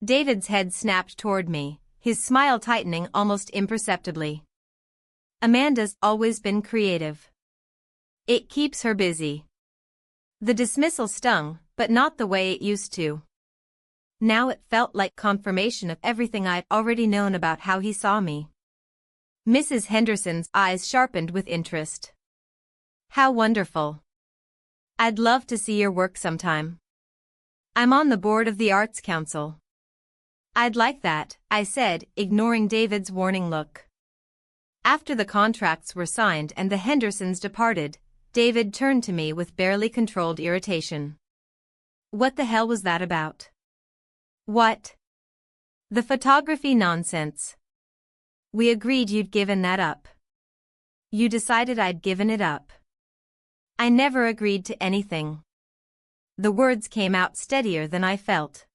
David's head snapped toward me, his smile tightening almost imperceptibly. "Amanda's always been creative. It keeps her busy." The dismissal stung, but not the way it used to. Now it felt like confirmation of everything I'd already known about how he saw me. Mrs. Henderson's eyes sharpened with interest. How wonderful. I'd love to see your work sometime. I'm on the board of the Arts Council. I'd like that, I said, ignoring David's warning look. After the contracts were signed and the Hendersons departed, David turned to me with barely controlled irritation. What the hell was that about? What? The photography nonsense. We agreed you'd given that up. You decided I'd given it up. I never agreed to anything. The words came out steadier than I felt.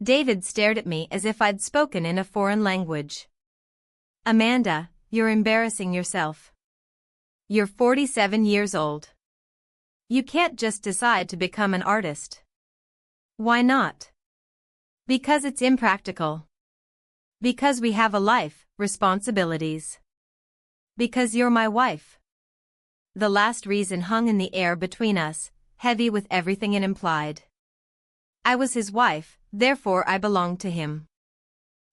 David stared at me as if I'd spoken in a foreign language. Amanda, you're embarrassing yourself. You're 47 years old. You can't just decide to become an artist. Why not? Because it's impractical. Because we have a life, responsibilities. Because you're my wife. The last reason hung in the air between us, heavy with everything it implied. I was his wife, therefore I belonged to him.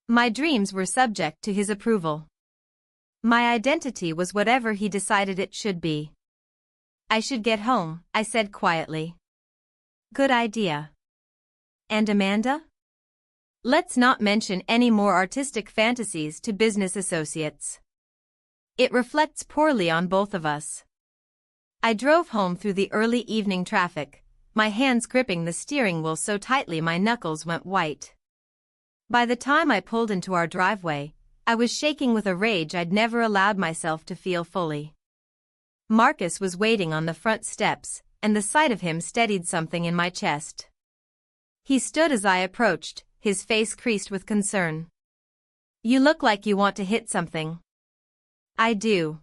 My dreams were subject to his approval. My identity was whatever he decided it should be. I should get home, I said quietly. Good idea. And Amanda? Let's not mention any more artistic fantasies to business associates. It reflects poorly on both of us. I drove home through the early evening traffic, my hands gripping the steering wheel so tightly my knuckles went white. By the time I pulled into our driveway, I was shaking with a rage I'd never allowed myself to feel fully. Marcus was waiting on the front steps, and the sight of him steadied something in my chest. He stood as I approached, his face creased with concern. You look like you want to hit something. I do.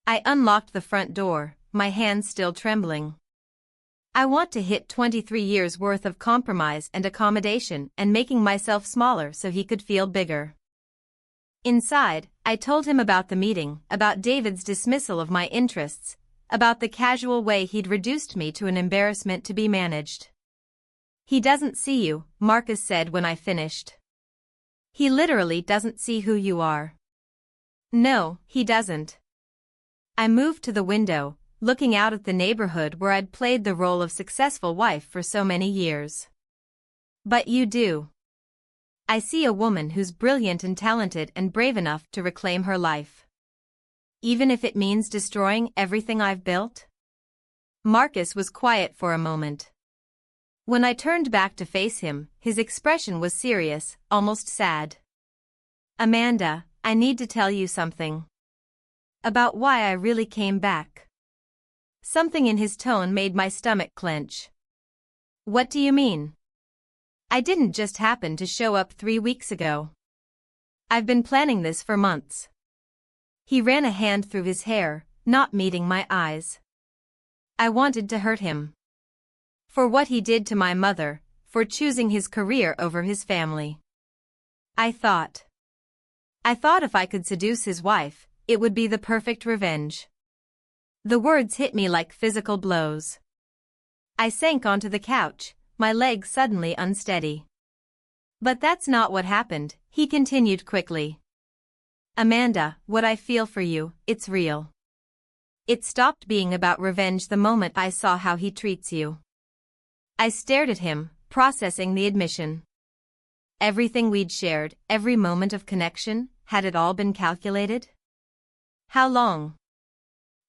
I unlocked the front door, my hands still trembling. I want to hit 23 years worth of compromise and accommodation and making myself smaller so he could feel bigger. Inside, I told him about the meeting, about David's dismissal of my interests, about the casual way he'd reduced me to an embarrassment to be managed. He doesn't see you, Marcus said when I finished. He literally doesn't see who you are. No, he doesn't. I moved to the window, looking out at the neighborhood where I'd played the role of successful wife for so many years. But you do. I see a woman who's brilliant and talented and brave enough to reclaim her life. Even if it means destroying everything I've built? Marcus was quiet for a moment. When I turned back to face him, his expression was serious, almost sad. Amanda, I need to tell you something. About why I really came back. Something in his tone made my stomach clench. What do you mean? I didn't just happen to show up 3 weeks ago. I've been planning this for months. He ran a hand through his hair, not meeting my eyes. I wanted to hurt him. For what he did to my mother, for choosing his career over his family. I thought if I could seduce his wife, it would be the perfect revenge. The words hit me like physical blows. I sank onto the couch, my legs suddenly unsteady. But that's not what happened, he continued quickly. Amanda, what I feel for you, it's real. It stopped being about revenge the moment I saw how he treats you. I stared at him, processing the admission. Everything we'd shared, every moment of connection, had it all been calculated? How long?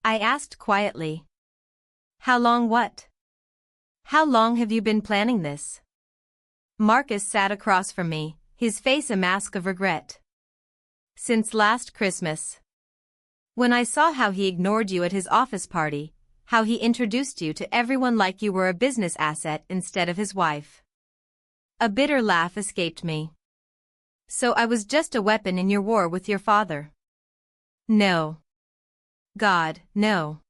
I asked quietly. How long what? How long have you been planning this? Marcus sat across from me, his face a mask of regret. Since last Christmas. When I saw how he ignored you at his office party, how he introduced you to everyone like you were a business asset instead of his wife. A bitter laugh escaped me. So I was just a weapon in your war with your father. No. God, no.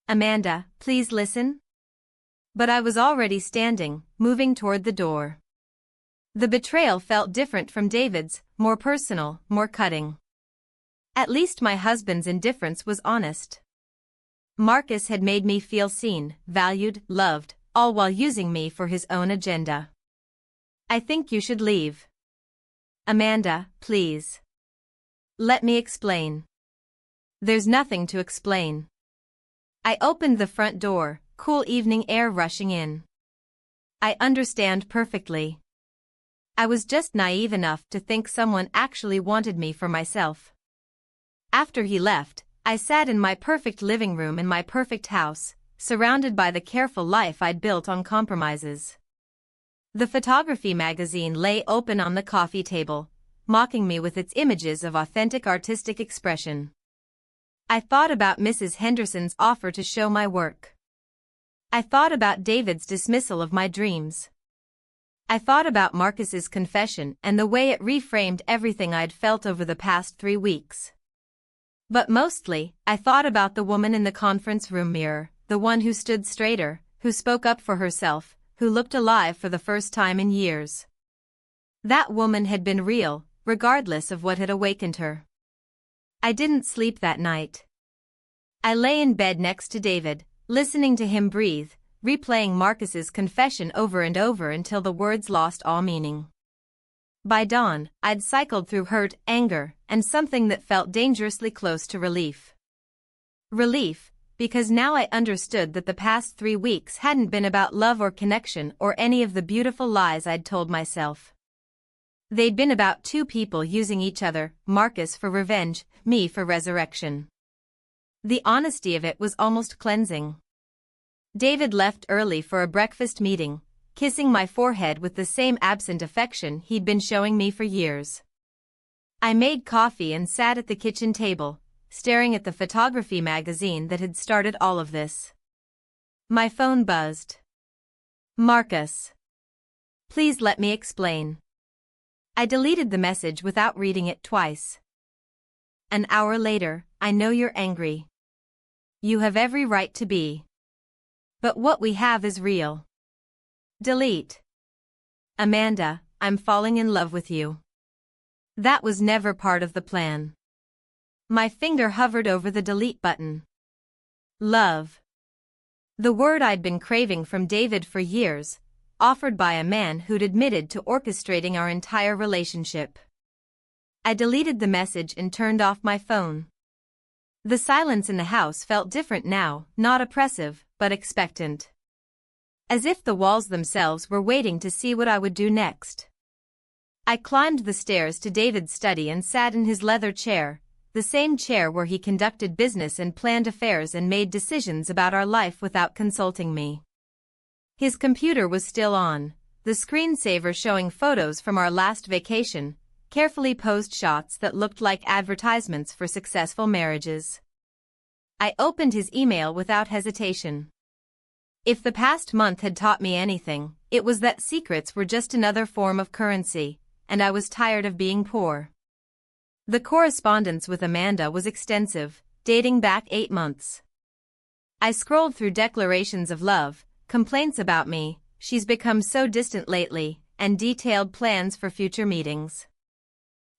Amanda, please listen. But I was already standing, moving toward the door. The betrayal felt different from David's, more personal, more cutting. At least my husband's indifference was honest. Marcus had made me feel seen, valued, loved, all while using me for his own agenda. I think you should leave. Amanda, please. Let me explain. There's nothing to explain. I opened the front door, cool evening air rushing in. I understand perfectly. I was just naive enough to think someone actually wanted me for myself. After he left, I sat in my perfect living room in my perfect house, surrounded by the careful life I'd built on compromises. The photography magazine lay open on the coffee table, mocking me with its images of authentic artistic expression. I thought about Mrs. Henderson's offer to show my work. I thought about David's dismissal of my dreams. I thought about Marcus's confession and the way it reframed everything I'd felt over the past 3 weeks. But mostly, I thought about the woman in the conference room mirror, the one who stood straighter, who spoke up for herself, who looked alive for the first time in years. That woman had been real, regardless of what had awakened her. I didn't sleep that night. I lay in bed next to David, listening to him breathe, replaying Marcus's confession over and over until the words lost all meaning. By dawn, I'd cycled through hurt, anger, and something that felt dangerously close to relief. Relief, because now I understood that the past 3 weeks hadn't been about love or connection or any of the beautiful lies I'd told myself. They'd been about 2 people using each other, Marcus for revenge, me for resurrection. The honesty of it was almost cleansing. David left early for a breakfast meeting, kissing my forehead with the same absent affection he'd been showing me for years. I made coffee and sat at the kitchen table, staring at the photography magazine that had started all of this. My phone buzzed. Marcus. Please let me explain. I deleted the message without reading it twice. An hour later, I know you're angry. You have every right to be. But what we have is real. Delete. Amanda, I'm falling in love with you. That was never part of the plan. My finger hovered over the delete button. Love. The word I'd been craving from David for years, offered by a man who'd admitted to orchestrating our entire relationship. I deleted the message and turned off my phone. The silence in the house felt different now, not oppressive, but expectant. As if the walls themselves were waiting to see what I would do next. I climbed the stairs to David's study and sat in his leather chair, the same chair where he conducted business and planned affairs and made decisions about our life without consulting me. His computer was still on, the screensaver showing photos from our last vacation, carefully posed shots that looked like advertisements for successful marriages. I opened his email without hesitation. If the past month had taught me anything, it was that secrets were just another form of currency, and I was tired of being poor. The correspondence with Amanda was extensive, dating back 8 months. I scrolled through declarations of love, complaints about me, she's become so distant lately, and detailed plans for future meetings.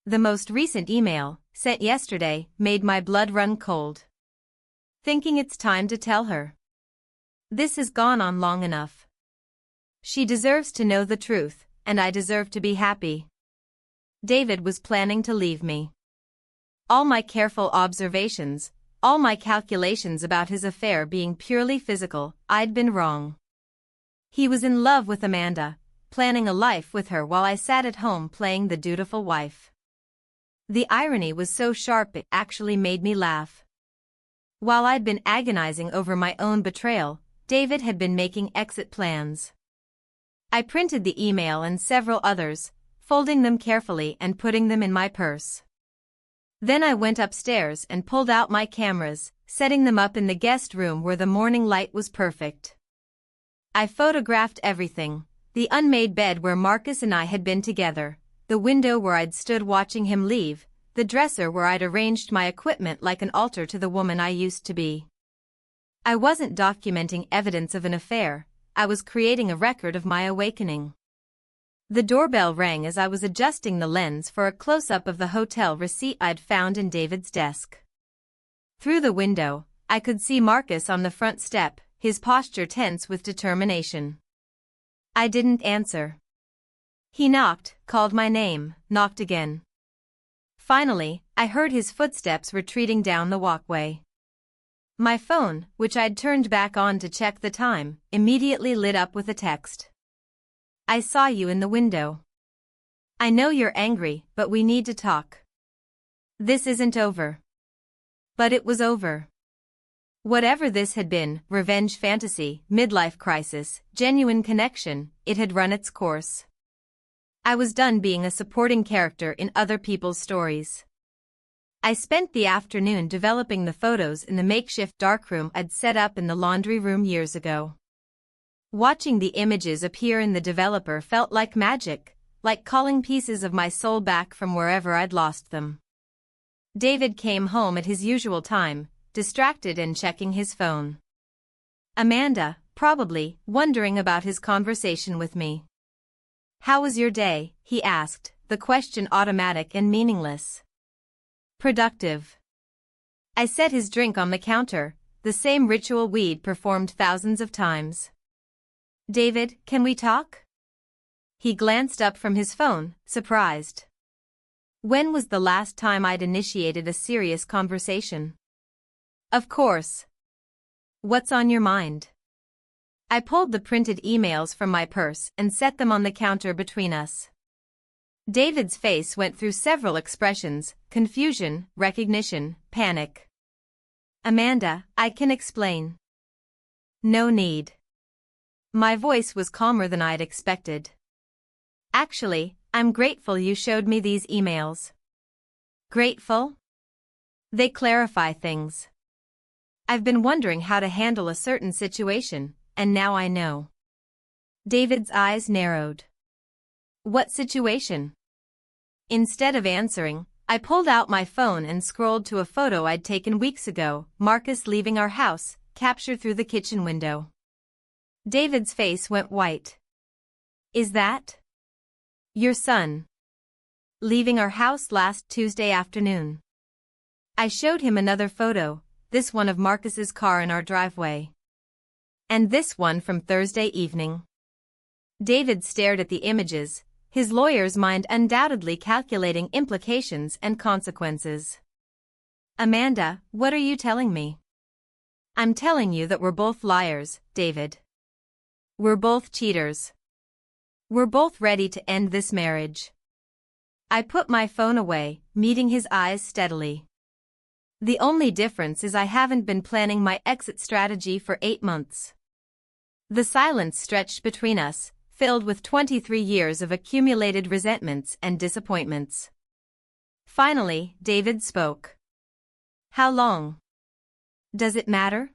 The most recent email, sent yesterday, made my blood run cold. Thinking it's time to tell her. This has gone on long enough. She deserves to know the truth, and I deserve to be happy. David was planning to leave me. All my careful observations, all my calculations about his affair being purely physical, I'd been wrong. He was in love with Amanda, planning a life with her while I sat at home playing the dutiful wife. The irony was so sharp it actually made me laugh. While I'd been agonizing over my own betrayal, David had been making exit plans. I printed the email and several others, folding them carefully and putting them in my purse. Then I went upstairs and pulled out my cameras, setting them up in the guest room where the morning light was perfect. I photographed everything: the unmade bed where Marcus and I had been together, the window where I'd stood watching him leave, the dresser where I'd arranged my equipment like an altar to the woman I used to be. I wasn't documenting evidence of an affair, I was creating a record of my awakening. The doorbell rang as I was adjusting the lens for a close-up of the hotel receipt I'd found in David's desk. Through the window, I could see Marcus on the front step, his posture tense with determination. I didn't answer. He knocked, called my name, knocked again. Finally, I heard his footsteps retreating down the walkway. My phone, which I'd turned back on to check the time, immediately lit up with a text. I saw you in the window. I know you're angry, but we need to talk. This isn't over. But it was over. Whatever this had been, revenge fantasy, midlife crisis, genuine connection, it had run its course. I was done being a supporting character in other people's stories. I spent the afternoon developing the photos in the makeshift darkroom I'd set up in the laundry room years ago. Watching the images appear in the developer felt like magic, like calling pieces of my soul back from wherever I'd lost them. David came home at his usual time, distracted and checking his phone. Amanda, probably, wondering about his conversation with me. How was your day? He asked, the question automatic and meaningless. Productive. I set his drink on the counter, the same ritual we'd performed thousands of times. David, can we talk? He glanced up from his phone, surprised. When was the last time I'd initiated a serious conversation? Of course. What's on your mind? I pulled the printed emails from my purse and set them on the counter between us. David's face went through several expressions: confusion, recognition, panic. Amanda, I can explain. No need. My voice was calmer than I'd expected. Actually, I'm grateful you showed me these emails. Grateful? They clarify things. I've been wondering how to handle a certain situation, and now I know. David's eyes narrowed. What situation? Instead of answering, I pulled out my phone and scrolled to a photo I'd taken weeks ago, Marcus leaving our house, captured through the kitchen window. David's face went white. Is that your son? Leaving our house last Tuesday afternoon. I showed him another photo, this one of Marcus's car in our driveway. And this one from Thursday evening. David stared at the images, his lawyer's mind undoubtedly calculating implications and consequences. Amanda, what are you telling me? I'm telling you that we're both liars, David. We're both cheaters. We're both ready to end this marriage. I put my phone away, meeting his eyes steadily. The only difference is I haven't been planning my exit strategy for 8 months. The silence stretched between us, filled with 23 years of accumulated resentments and disappointments. Finally, David spoke. How long? Does it matter?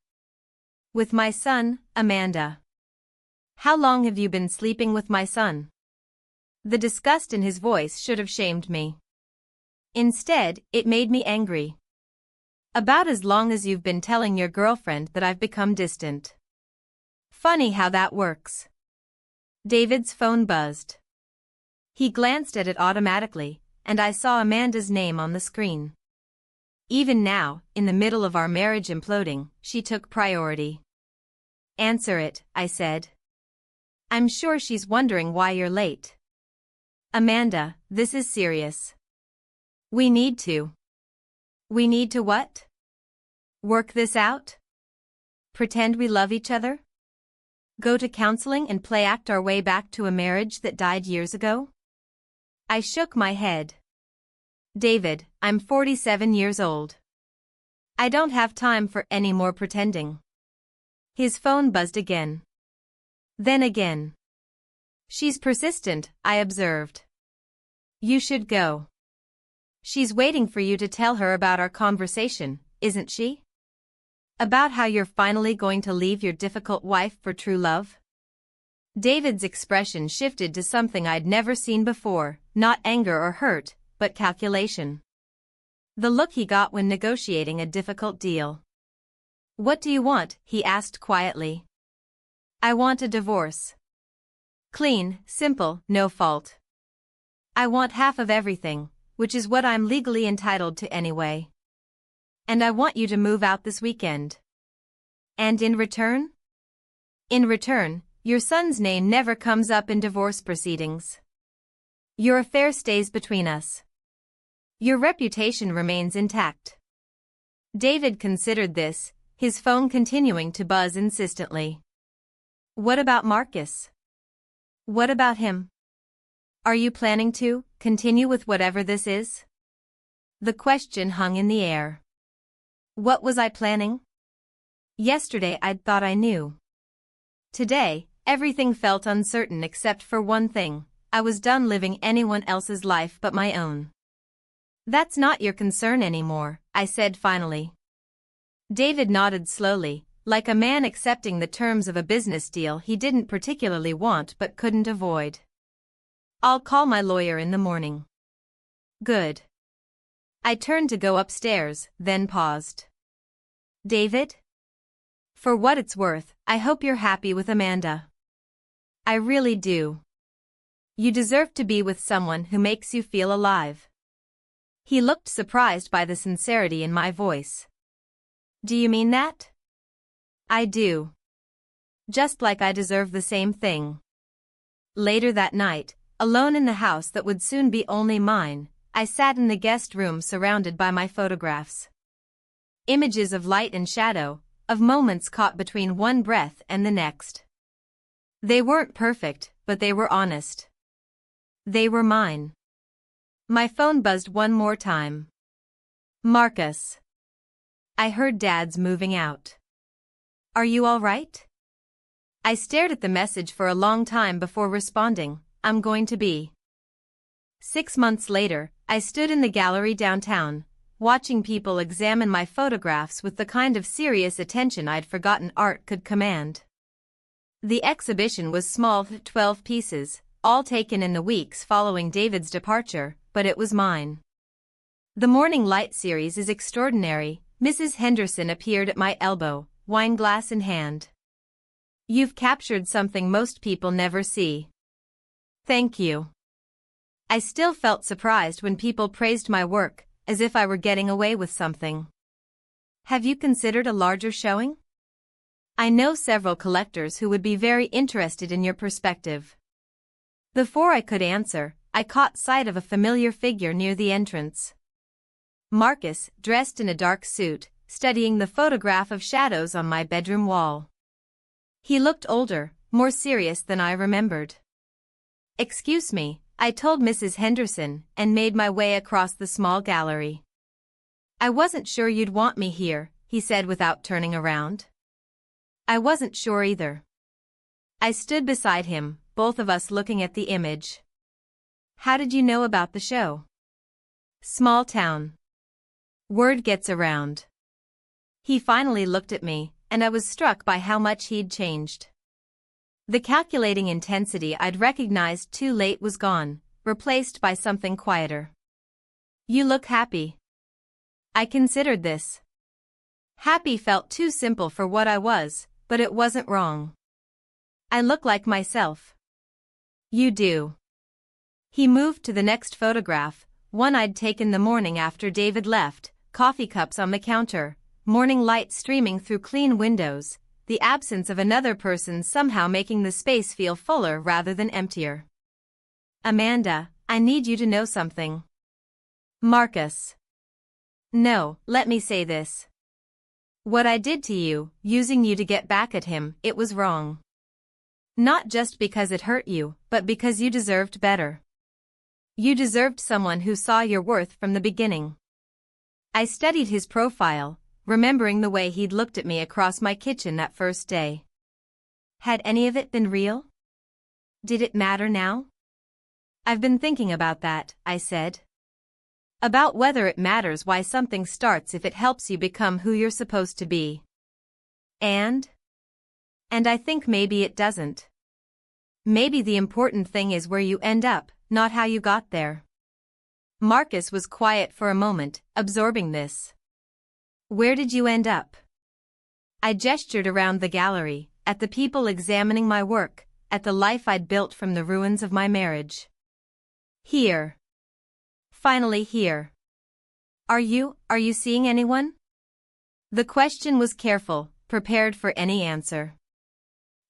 With my son, Amanda. How long have you been sleeping with my son? The disgust in his voice should have shamed me. Instead, it made me angry. About as long as you've been telling your girlfriend that I've become distant. Funny how that works. David's phone buzzed. He glanced at it automatically, and I saw Amanda's name on the screen. Even now, in the middle of our marriage imploding, she took priority. Answer it, I said. I'm sure she's wondering why you're late. Amanda, this is serious. We need to. We need to what? Work this out? Pretend we love each other? Go to counseling and play act our way back to a marriage that died years ago? I shook my head. David, I'm 47 years old. I don't have time for any more pretending. His phone buzzed again. Then again. She's persistent, I observed. You should go. She's waiting for you to tell her about our conversation, isn't she? About how you're finally going to leave your difficult wife for true love? David's expression shifted to something I'd never seen before, not anger or hurt, but calculation. The look he got when negotiating a difficult deal. What do you want? He asked quietly. I want a divorce. Clean, simple, no fault. I want half of everything, which is what I'm legally entitled to anyway. And I want you to move out this weekend. And in return? In return, your son's name never comes up in divorce proceedings. Your affair stays between us. Your reputation remains intact. David considered this, his phone continuing to buzz insistently. What about Marcus? What about him? Are you planning to continue with whatever this is? The question hung in the air. What was I planning? Yesterday I'd thought I knew. Today, everything felt uncertain except for one thing: I was done living anyone else's life but my own. That's not your concern anymore, I said finally. David nodded slowly, like a man accepting the terms of a business deal he didn't particularly want but couldn't avoid. I'll call my lawyer in the morning. Good. I turned to go upstairs, then paused. David? For what it's worth, I hope you're happy with Amanda. I really do. You deserve to be with someone who makes you feel alive. He looked surprised by the sincerity in my voice. Do you mean that? I do. Just like I deserve the same thing. Later that night, alone in the house that would soon be only mine, I sat in the guest room surrounded by my photographs. Images of light and shadow, of moments caught between one breath and the next. They weren't perfect, but they were honest. They were mine. My phone buzzed one more time. Marcus. I heard Dad's moving out. Are you all right? I stared at the message for a long time before responding. I'm going to be. 6 months later, I stood in the gallery downtown, watching people examine my photographs with the kind of serious attention I'd forgotten art could command. The exhibition was small, 12 pieces, all taken in the weeks following David's departure, but it was mine. The Morning Light series is extraordinary. Mrs. Henderson appeared at my elbow, wine glass in hand. You've captured something most people never see. Thank you. I still felt surprised when people praised my work, as if I were getting away with something. Have you considered a larger showing? I know several collectors who would be very interested in your perspective. Before I could answer, I caught sight of a familiar figure near the entrance. Marcus, dressed in a dark suit, studying the photograph of shadows on my bedroom wall. He looked older, more serious than I remembered. Excuse me, I told Mrs. Henderson and made my way across the small gallery. I wasn't sure you'd want me here, he said without turning around. I wasn't sure either. I stood beside him, both of us looking at the image. How did you know about the show? Small town. Word gets around. He finally looked at me, and I was struck by how much he'd changed. The calculating intensity I'd recognized too late was gone, replaced by something quieter. You look happy. I considered this. Happy felt too simple for what I was, but it wasn't wrong. I look like myself. You do. He moved to the next photograph, one I'd taken the morning after David left, coffee cups on the counter, morning light streaming through clean windows, the absence of another person somehow making the space feel fuller rather than emptier. Amanda, I need you to know something. Marcus. No, let me say this. What I did to you, using you to get back at him, it was wrong. Not just because it hurt you, but because you deserved better. You deserved someone who saw your worth from the beginning. I studied his profile, remembering the way he'd looked at me across my kitchen that first day. Had any of it been real? Did it matter now? I've been thinking about that, I said. About whether it matters why something starts if it helps you become who you're supposed to be. And I think maybe it doesn't. Maybe the important thing is where you end up, not how you got there. Marcus was quiet for a moment, absorbing this. Where did you end up? I gestured around the gallery, at the people examining my work, at the life I'd built from the ruins of my marriage. Here. Finally here. Are you seeing anyone? The question was careful, prepared for any answer.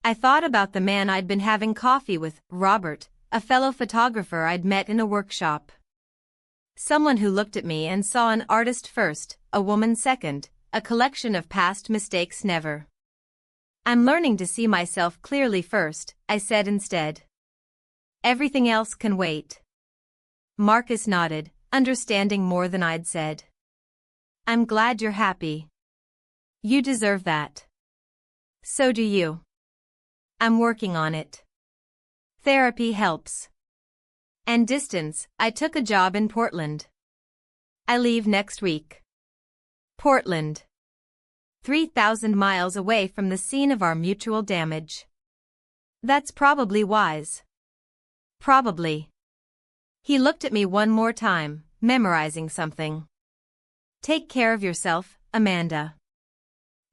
I thought about the man I'd been having coffee with, Robert, a fellow photographer I'd met in a workshop. Someone who looked at me and saw an artist first, a woman second, a collection of past mistakes never. I'm learning to see myself clearly first, I said instead. Everything else can wait. Marcus nodded, understanding more than I'd said. I'm glad you're happy. You deserve that. So do you. I'm working on it. Therapy helps. And distance, I took a job in Portland. I leave next week. Portland. 3,000 miles away from the scene of our mutual damage. That's probably wise. Probably. He looked at me one more time, memorizing something. Take care of yourself, Amanda.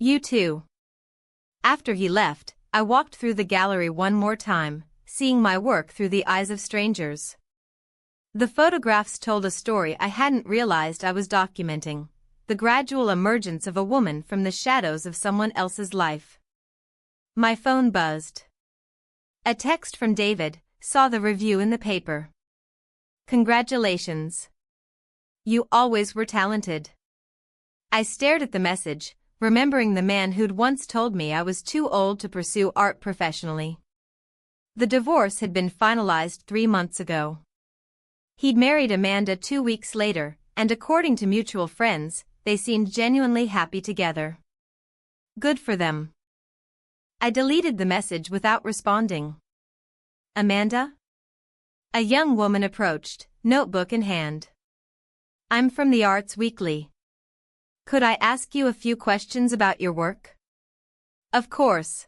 You too. After he left, I walked through the gallery one more time, seeing my work through the eyes of strangers. The photographs told a story I hadn't realized I was documenting. The gradual emergence of a woman from the shadows of someone else's life. My phone buzzed. A text from David, saw the review in the paper. Congratulations. You always were talented. I stared at the message, remembering the man who'd once told me I was too old to pursue art professionally. The divorce had been finalized 3 months ago. He'd married Amanda 2 weeks later, and according to mutual friends, they seemed genuinely happy together. Good for them. I deleted the message without responding. Amanda? A young woman approached, notebook in hand. I'm from the Arts Weekly. Could I ask you a few questions about your work? Of course.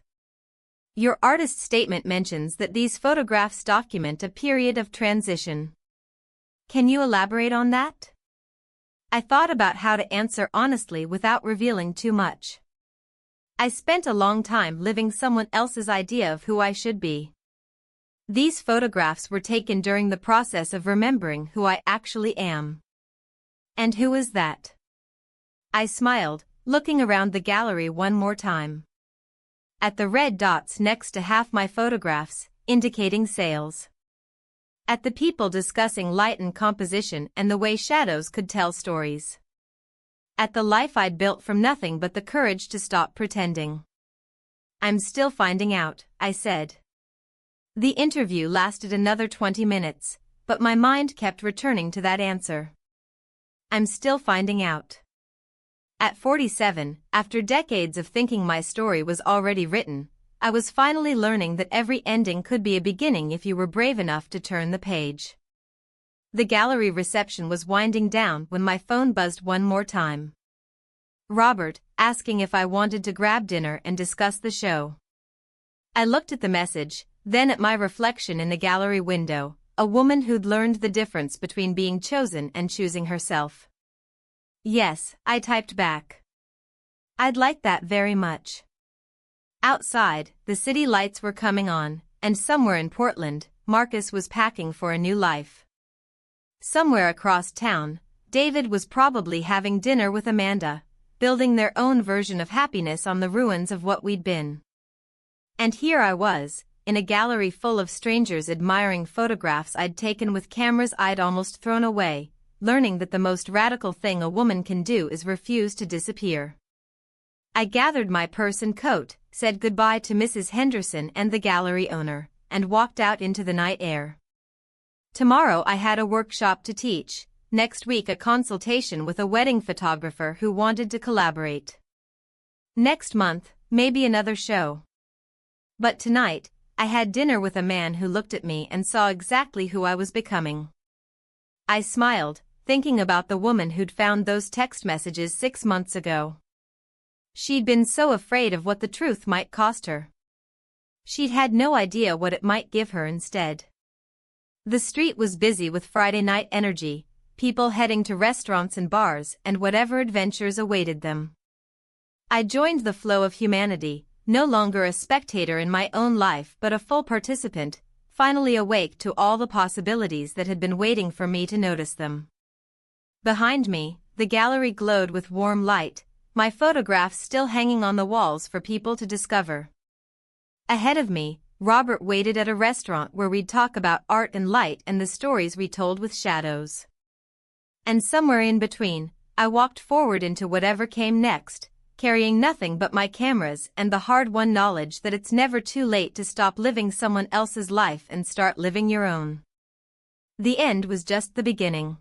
Your artist's statement mentions that these photographs document a period of transition. Can you elaborate on that? I thought about how to answer honestly without revealing too much. I spent a long time living someone else's idea of who I should be. These photographs were taken during the process of remembering who I actually am. And who is that? I smiled, looking around the gallery one more time. At the red dots next to half my photographs, indicating sales. At the people discussing light and composition and the way shadows could tell stories. At the life I'd built from nothing but the courage to stop pretending. I'm still finding out, I said. The interview lasted another 20 minutes, but my mind kept returning to that answer. I'm still finding out. At 47, after decades of thinking my story was already written, I was finally learning that every ending could be a beginning if you were brave enough to turn the page. The gallery reception was winding down when my phone buzzed one more time. Robert, asking if I wanted to grab dinner and discuss the show. I looked at the message, then at my reflection in the gallery window, a woman who'd learned the difference between being chosen and choosing herself. Yes, I typed back. I'd like that very much. Outside, the city lights were coming on, and somewhere in Portland, Marcus was packing for a new life. Somewhere across town, David was probably having dinner with Amanda, building their own version of happiness on the ruins of what we'd been. And here I was, in a gallery full of strangers admiring photographs I'd taken with cameras I'd almost thrown away, learning that the most radical thing a woman can do is refuse to disappear. I gathered my purse and coat, said goodbye to Mrs. Henderson and the gallery owner, and walked out into the night air. Tomorrow I had a workshop to teach, next week a consultation with a wedding photographer who wanted to collaborate. Next month, maybe another show. But tonight, I had dinner with a man who looked at me and saw exactly who I was becoming. I smiled, thinking about the woman who'd found those text messages 6 months ago. She'd been so afraid of what the truth might cost her. She'd had no idea what it might give her instead. The street was busy with Friday night energy, people heading to restaurants and bars and whatever adventures awaited them. I joined the flow of humanity, no longer a spectator in my own life but a full participant, finally awake to all the possibilities that had been waiting for me to notice them. Behind me, the gallery glowed with warm light, my photographs still hanging on the walls for people to discover. Ahead of me, Robert waited at a restaurant where we'd talk about art and light and the stories we told with shadows. And somewhere in between, I walked forward into whatever came next, carrying nothing but my cameras and the hard-won knowledge that it's never too late to stop living someone else's life and start living your own. The end was just the beginning.